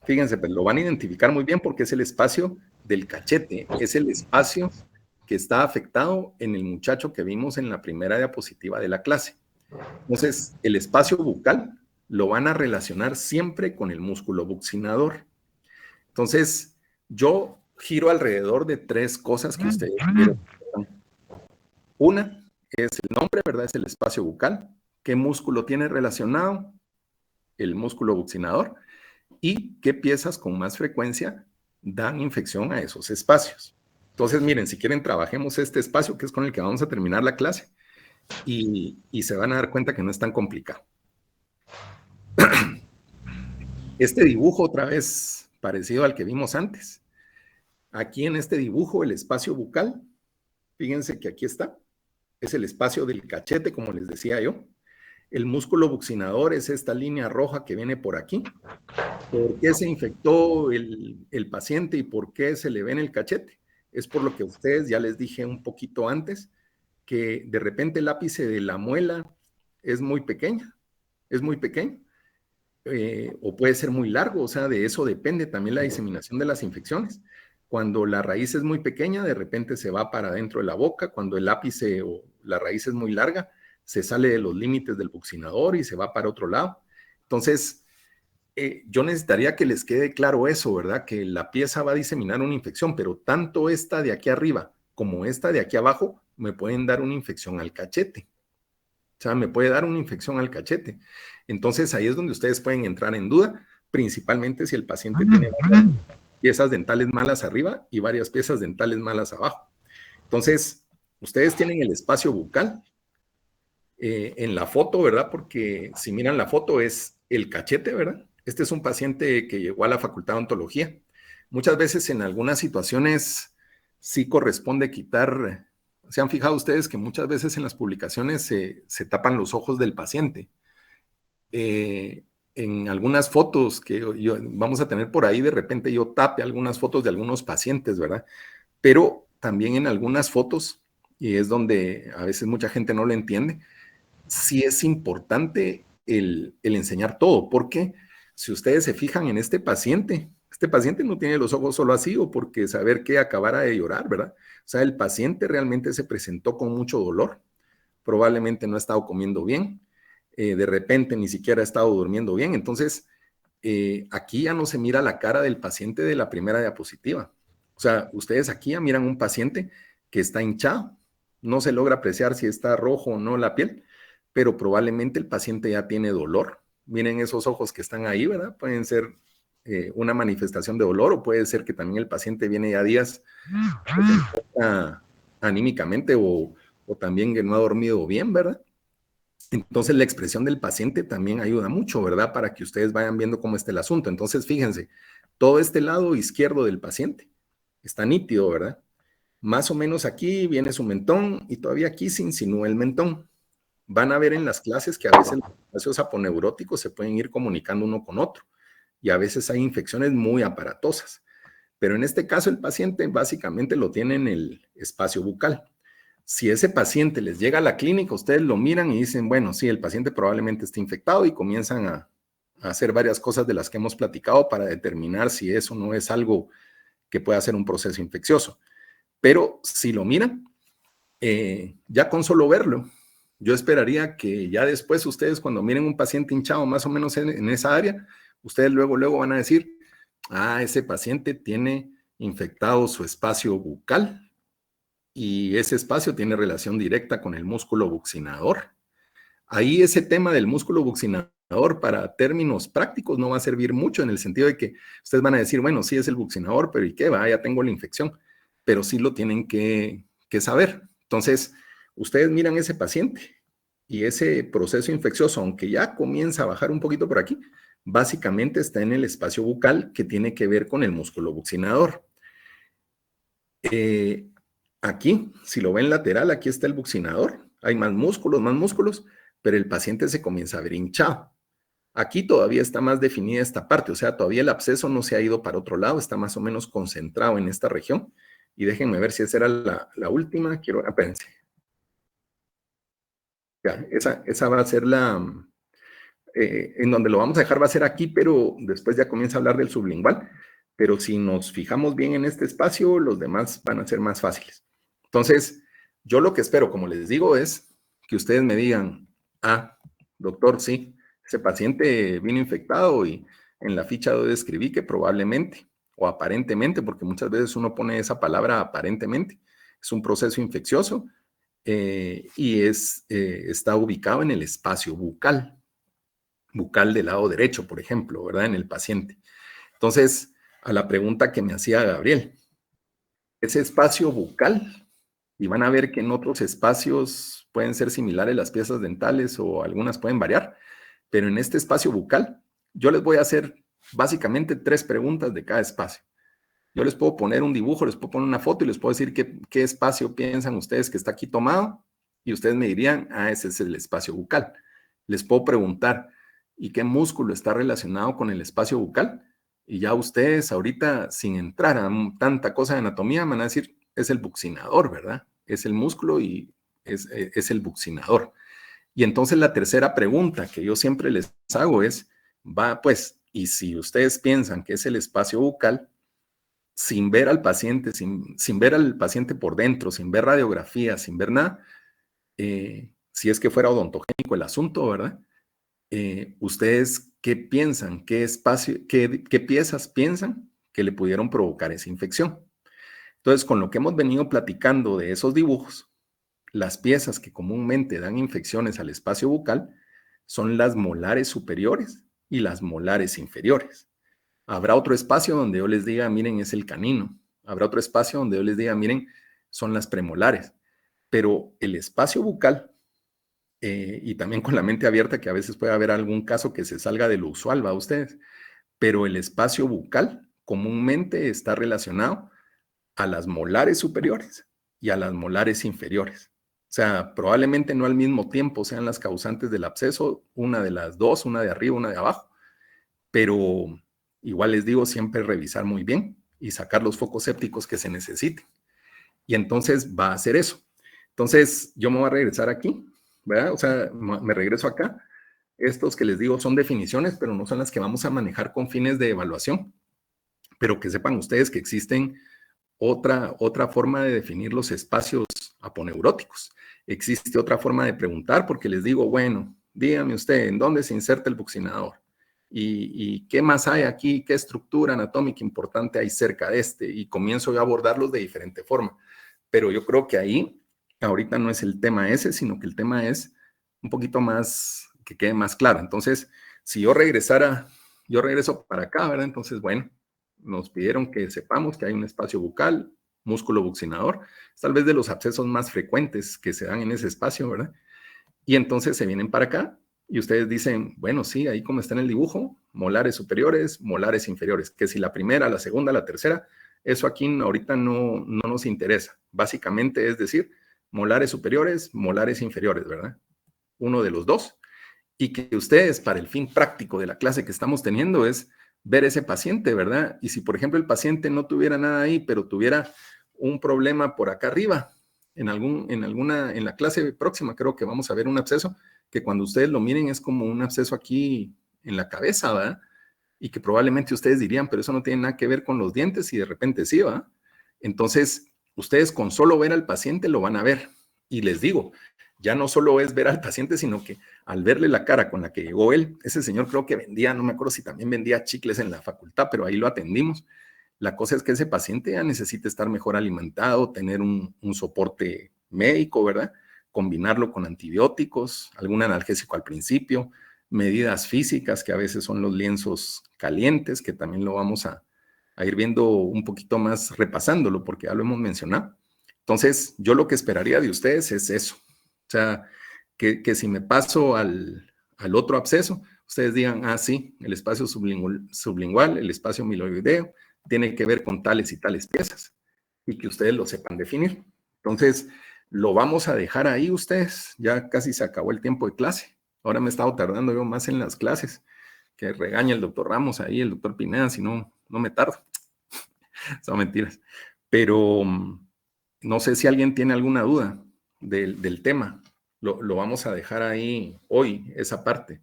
fíjense, pues lo van a identificar muy bien porque es el espacio del cachete, es el espacio que está afectado en el muchacho que vimos en la primera diapositiva de la clase. Entonces, el espacio bucal lo van a relacionar siempre con el músculo buccinador. Entonces, yo giro alrededor de 3 cosas que ustedes quieren. Una es el nombre, ¿verdad? Es el espacio bucal. ¿Qué músculo tiene relacionado? El músculo buccinador. Y qué piezas con más frecuencia dan infección a esos espacios. Entonces, miren, si quieren, trabajemos este espacio que es con el que vamos a terminar la clase y se van a dar cuenta que no es tan complicado. Este dibujo otra vez parecido al que vimos antes. Aquí en este dibujo, el espacio bucal, fíjense que aquí está, es el espacio del cachete, como les decía yo. El músculo buccinador es esta línea roja que viene por aquí. ¿Por qué se infectó el paciente y por qué se le ve en el cachete? Es por lo que a ustedes ya les dije un poquito antes, que de repente el ápice de la muela es muy pequeño, o puede ser muy largo, o sea, de eso depende también la diseminación de las infecciones. Cuando la raíz es muy pequeña, de repente se va para dentro de la boca. Cuando el ápice o la raíz es muy larga, se sale de los límites del buccinador y se va para otro lado. Entonces, yo necesitaría que les quede claro eso, ¿verdad? Que la pieza va a diseminar una infección, pero tanto esta de aquí arriba como esta de aquí abajo me pueden dar una infección al cachete. O sea, me puede dar una infección al cachete. Entonces, ahí es donde ustedes pueden entrar en duda, principalmente si el paciente tiene varias piezas dentales malas arriba y varias piezas dentales malas abajo. Entonces, ustedes tienen el espacio bucal en la foto, ¿verdad? Porque si miran la foto es el cachete, ¿verdad? Este es un paciente que llegó a la Facultad de Odontología. Muchas veces en algunas situaciones sí corresponde quitar. ¿Se han fijado ustedes que muchas veces en las publicaciones se tapan los ojos del paciente? En algunas fotos que vamos a tener por ahí, de repente yo tape algunas fotos de algunos pacientes, ¿verdad? Pero también en algunas fotos, y es donde a veces mucha gente no lo entiende, sí es importante el enseñar todo, porque si ustedes se fijan en este paciente no tiene los ojos solo así o porque saber que acabara de llorar, ¿verdad? O sea, el paciente realmente se presentó con mucho dolor, probablemente no ha estado comiendo bien, de repente ni siquiera ha estado durmiendo bien, entonces aquí ya no se mira la cara del paciente de la primera diapositiva. O sea, ustedes aquí ya miran un paciente que está hinchado, no se logra apreciar si está rojo o no la piel, pero probablemente el paciente ya tiene dolor. Miren esos ojos que están ahí, ¿verdad? Pueden ser una manifestación de dolor, o puede ser que también el paciente viene ya días anímicamente o también que no ha dormido bien, ¿verdad? Entonces la expresión del paciente también ayuda mucho, ¿verdad? Para que ustedes vayan viendo cómo está el asunto. Entonces, fíjense, todo este lado izquierdo del paciente está nítido, ¿verdad? Más o menos aquí viene su mentón y todavía aquí se insinúa el mentón. Van a ver en las clases que a veces los espacios aponeuróticos se pueden ir comunicando uno con otro y a veces hay infecciones muy aparatosas. Pero en este caso el paciente básicamente lo tiene en el espacio bucal. Si ese paciente les llega a la clínica, ustedes lo miran y dicen, bueno, sí, el paciente probablemente está infectado y comienzan a hacer varias cosas de las que hemos platicado para determinar si eso no es algo que pueda ser un proceso infeccioso. Pero si lo miran, ya con solo verlo, yo esperaría que ya después ustedes cuando miren un paciente hinchado más o menos en esa área, ustedes luego van a decir, ese paciente tiene infectado su espacio bucal y ese espacio tiene relación directa con el músculo buccinador. Ahí ese tema del músculo buccinador para términos prácticos no va a servir mucho en el sentido de que ustedes van a decir, bueno, sí es el buccinador, pero ¿y qué va? Ya tengo la infección, pero sí lo tienen que saber. Entonces, ustedes miran ese paciente y ese proceso infeccioso, aunque ya comienza a bajar un poquito por aquí, básicamente está en el espacio bucal que tiene que ver con el músculo buccinador. Aquí, si lo ven lateral, aquí está el buccinador. Hay más músculos, pero el paciente se comienza a ver hinchado. Aquí todavía está más definida esta parte, o sea, todavía el absceso no se ha ido para otro lado, está más o menos concentrado en esta región. Y déjenme ver si esa era la última. Espérense. Ya, esa va a ser en donde lo vamos a dejar va a ser aquí, pero después ya comienza a hablar del sublingual. Pero si nos fijamos bien en este espacio, los demás van a ser más fáciles. Entonces, yo lo que espero, como les digo, es que ustedes me digan, doctor, sí, ese paciente vino infectado y en la ficha yo describí que probablemente o aparentemente, porque muchas veces uno pone esa palabra aparentemente, es un proceso infeccioso y está ubicado en el espacio bucal del lado derecho, por ejemplo, ¿verdad? En el paciente. Entonces, a la pregunta que me hacía Gabriel, ese espacio bucal, y van a ver que en otros espacios pueden ser similares las piezas dentales o algunas pueden variar, pero en este espacio bucal, yo les voy a hacer básicamente 3 preguntas de cada espacio. Yo les puedo poner un dibujo, les puedo poner una foto y les puedo decir qué espacio piensan ustedes que está aquí tomado y ustedes me dirían, ese es el espacio bucal. Les puedo preguntar, ¿y qué músculo está relacionado con el espacio bucal? Y ya ustedes ahorita, sin entrar a tanta cosa de anatomía, van a decir, es el buccinador, ¿verdad? Es el músculo y es el buccinador. Y entonces la tercera pregunta que yo siempre les hago es, y si ustedes piensan que es el espacio bucal, sin ver al paciente, sin ver al paciente por dentro, sin ver radiografía, sin ver nada, si es que fuera odontogénico el asunto, ¿verdad? ¿Ustedes qué piensan? ¿Qué piezas piensan que le pudieron provocar esa infección? Entonces, con lo que hemos venido platicando de esos dibujos, las piezas que comúnmente dan infecciones al espacio bucal son las molares superiores y las molares inferiores. Habrá otro espacio donde yo les diga, miren, es el canino. Habrá otro espacio donde yo les diga, miren, son las premolares. Pero el espacio bucal, y también con la mente abierta, que a veces puede haber algún caso que se salga de lo usual, ¿va ustedes? Pero el espacio bucal comúnmente está relacionado a las molares superiores y a las molares inferiores. O sea, probablemente no al mismo tiempo sean las causantes del absceso, una de las dos, una de arriba, una de abajo, pero igual les digo, siempre revisar muy bien y sacar los focos sépticos que se necesiten. Y entonces va a hacer eso. Entonces yo me voy a regresar aquí, ¿verdad? O sea, me regreso acá. Estos que les digo son definiciones, pero no son las que vamos a manejar con fines de evaluación. Pero que sepan ustedes que existen otra forma de definir los espacios aponeuróticos. Existe otra forma de preguntar porque les digo, bueno, dígame usted, ¿en dónde se inserta el buccinador? ¿Y qué más hay aquí? ¿Qué estructura anatómica importante hay cerca de este? Y comienzo yo a abordarlos de diferente forma. Pero yo creo que ahí, ahorita no es el tema ese, sino que el tema es un poquito más, que quede más claro. Entonces, si yo regresara yo regreso para acá, ¿verdad? Entonces, bueno, nos pidieron que sepamos que hay un espacio bucal, músculo buccinador, tal vez de los abscesos más frecuentes que se dan en ese espacio, ¿verdad? Y entonces se vienen para acá y ustedes dicen, bueno, sí, ahí como está en el dibujo, molares superiores, molares inferiores, que si la primera, la segunda, la tercera, eso aquí ahorita no nos interesa. Básicamente es decir, molares superiores, molares inferiores, ¿verdad? Uno de los dos. Y que ustedes, para el fin práctico de la clase que estamos teniendo, es ver ese paciente, ¿verdad? Y si, por ejemplo, el paciente no tuviera nada ahí, pero tuviera un problema por acá arriba, en la clase próxima creo que vamos a ver un absceso, que cuando ustedes lo miren es como un absceso aquí en la cabeza, ¿verdad? Y que probablemente ustedes dirían, pero eso no tiene nada que ver con los dientes y de repente sí, ¿verdad? Entonces, ustedes con solo ver al paciente lo van a ver. Y les digo, ya no solo es ver al paciente, sino que al verle la cara con la que llegó él, ese señor creo que vendía, no me acuerdo si también vendía chicles en la facultad, pero ahí lo atendimos. La cosa es que ese paciente ya necesita estar mejor alimentado, tener un soporte médico, ¿verdad? Combinarlo con antibióticos, algún analgésico al principio, medidas físicas, que a veces son los lienzos calientes, que también lo vamos a ir viendo un poquito más repasándolo, porque ya lo hemos mencionado. Entonces, yo lo que esperaría de ustedes es eso. O sea, que si me paso al otro absceso, ustedes digan, ah, sí, el espacio sublingual, el espacio miloideo, tiene que ver con tales y tales piezas, y que ustedes lo sepan definir. Entonces, lo vamos a dejar ahí ustedes. Ya casi se acabó el tiempo de clase. Ahora me he estado tardando yo más en las clases, que regaña el doctor Ramos ahí, el doctor Pineda, si no me tardo. Son mentiras. Pero no sé si alguien tiene alguna duda del tema. Lo vamos a dejar ahí hoy, esa parte.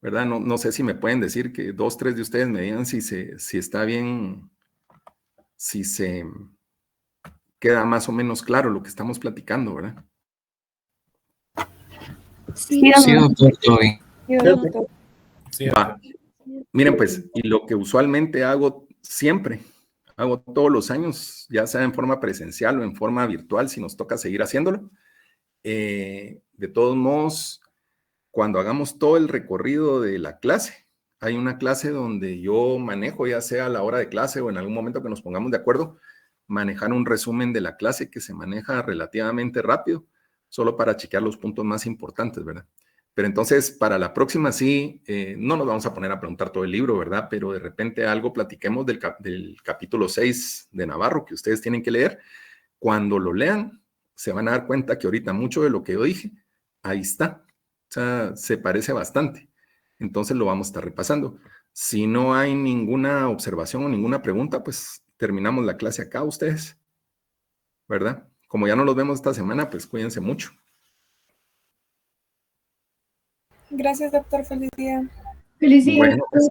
¿Verdad? No sé si me pueden decir que 2, 3 de ustedes me digan si está bien, si se queda más o menos claro lo que estamos platicando, ¿verdad? Sí, doctor, todo bien. Sí, Va. Miren, pues, y lo que usualmente hago siempre, hago todos los años, ya sea en forma presencial o en forma virtual, si nos toca seguir haciéndolo. De todos modos, cuando hagamos todo el recorrido de la clase, hay una clase donde yo manejo, ya sea a la hora de clase o en algún momento que nos pongamos de acuerdo, manejar un resumen de la clase que se maneja relativamente rápido, solo para chequear los puntos más importantes, ¿verdad? Pero entonces, para la próxima sí, no nos vamos a poner a preguntar todo el libro, ¿verdad? Pero de repente algo platiquemos del capítulo 6 de Navarro que ustedes tienen que leer. Cuando lo lean, se van a dar cuenta que ahorita mucho de lo que yo dije, ahí está. O sea, se parece bastante. Entonces lo vamos a estar repasando. Si no hay ninguna observación o ninguna pregunta, pues terminamos la clase acá ustedes, ¿verdad? Como ya no los vemos esta semana, pues cuídense mucho. Gracias, doctor. Feliz día. Feliz día. Bueno, pues,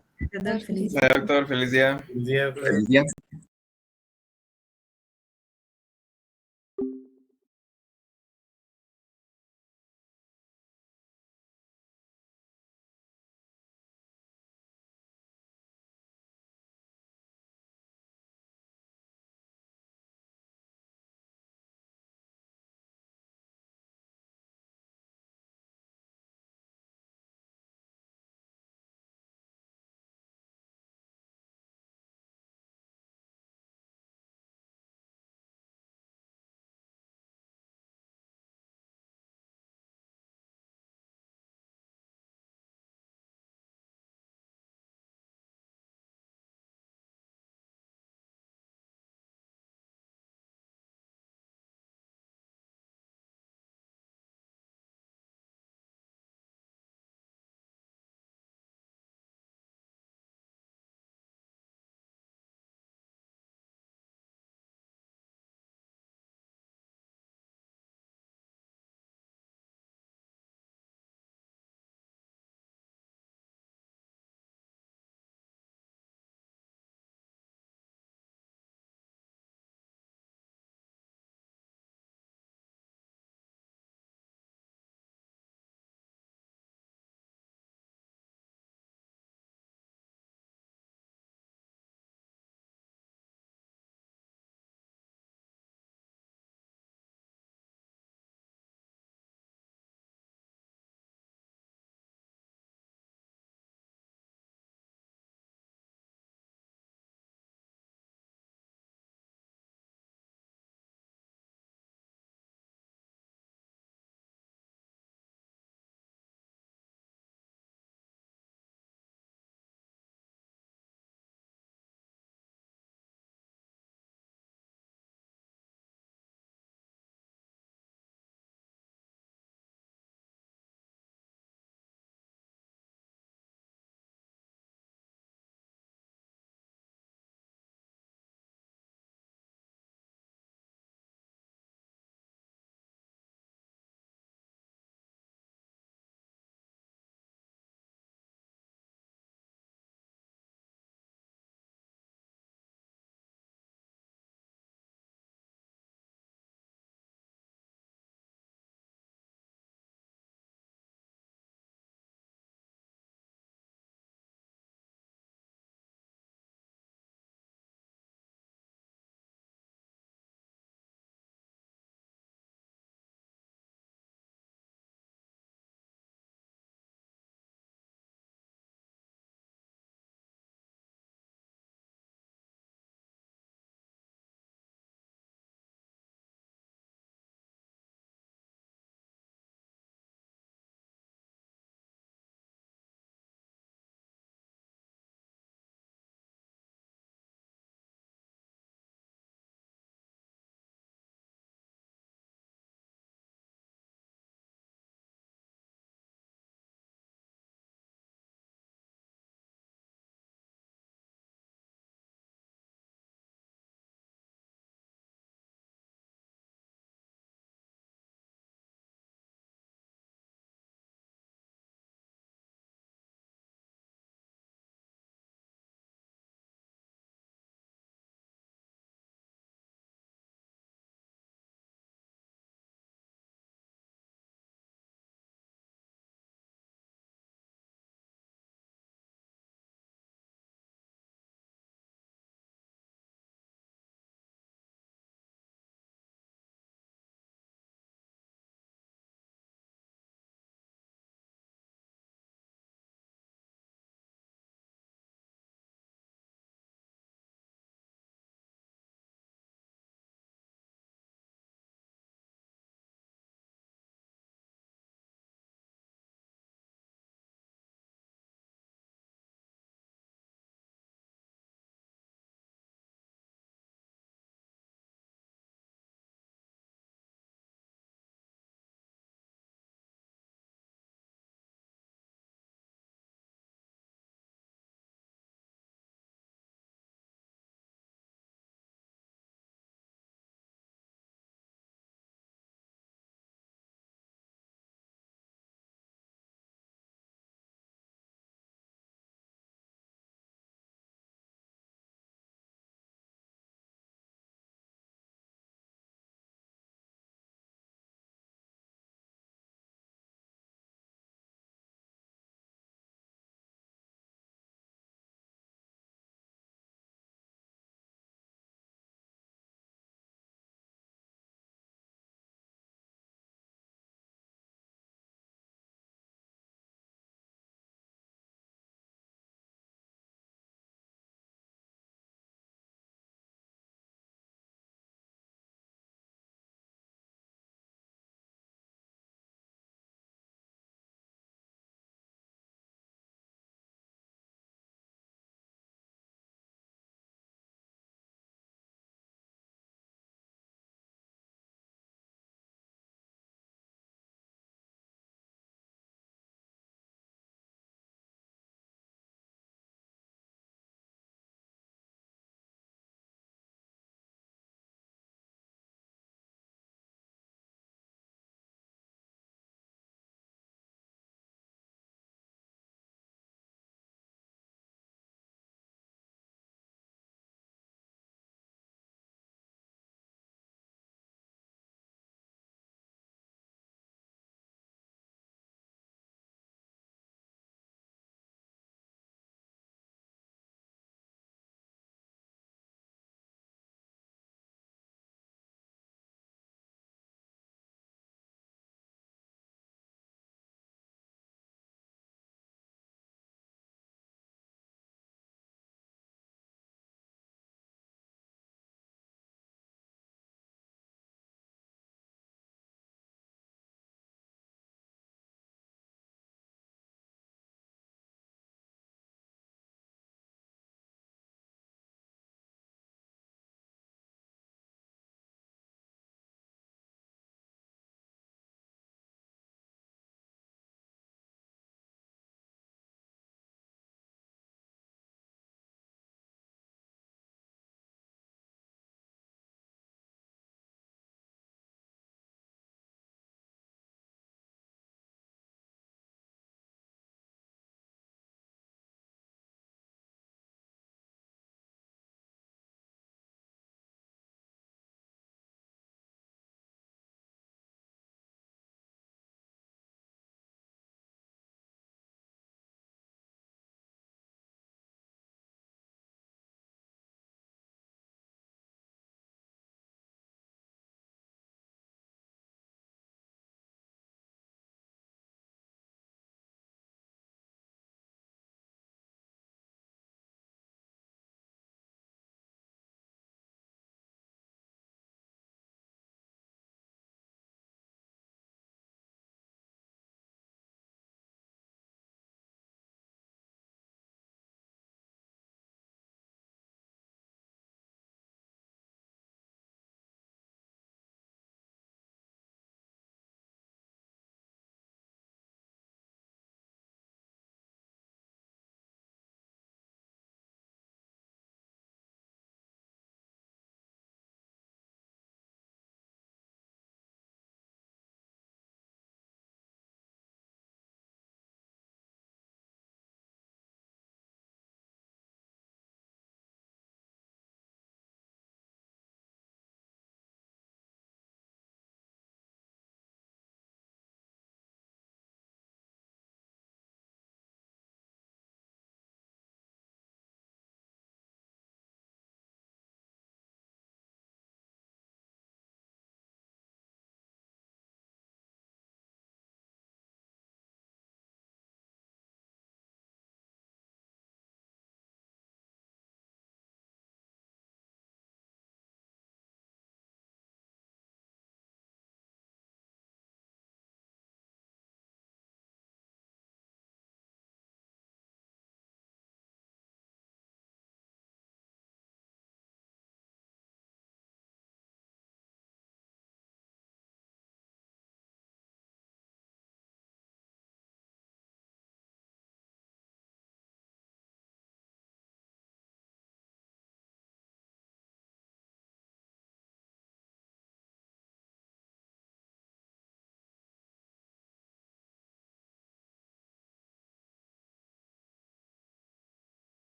Feliz Doctor, feliz día. el día, feliz día.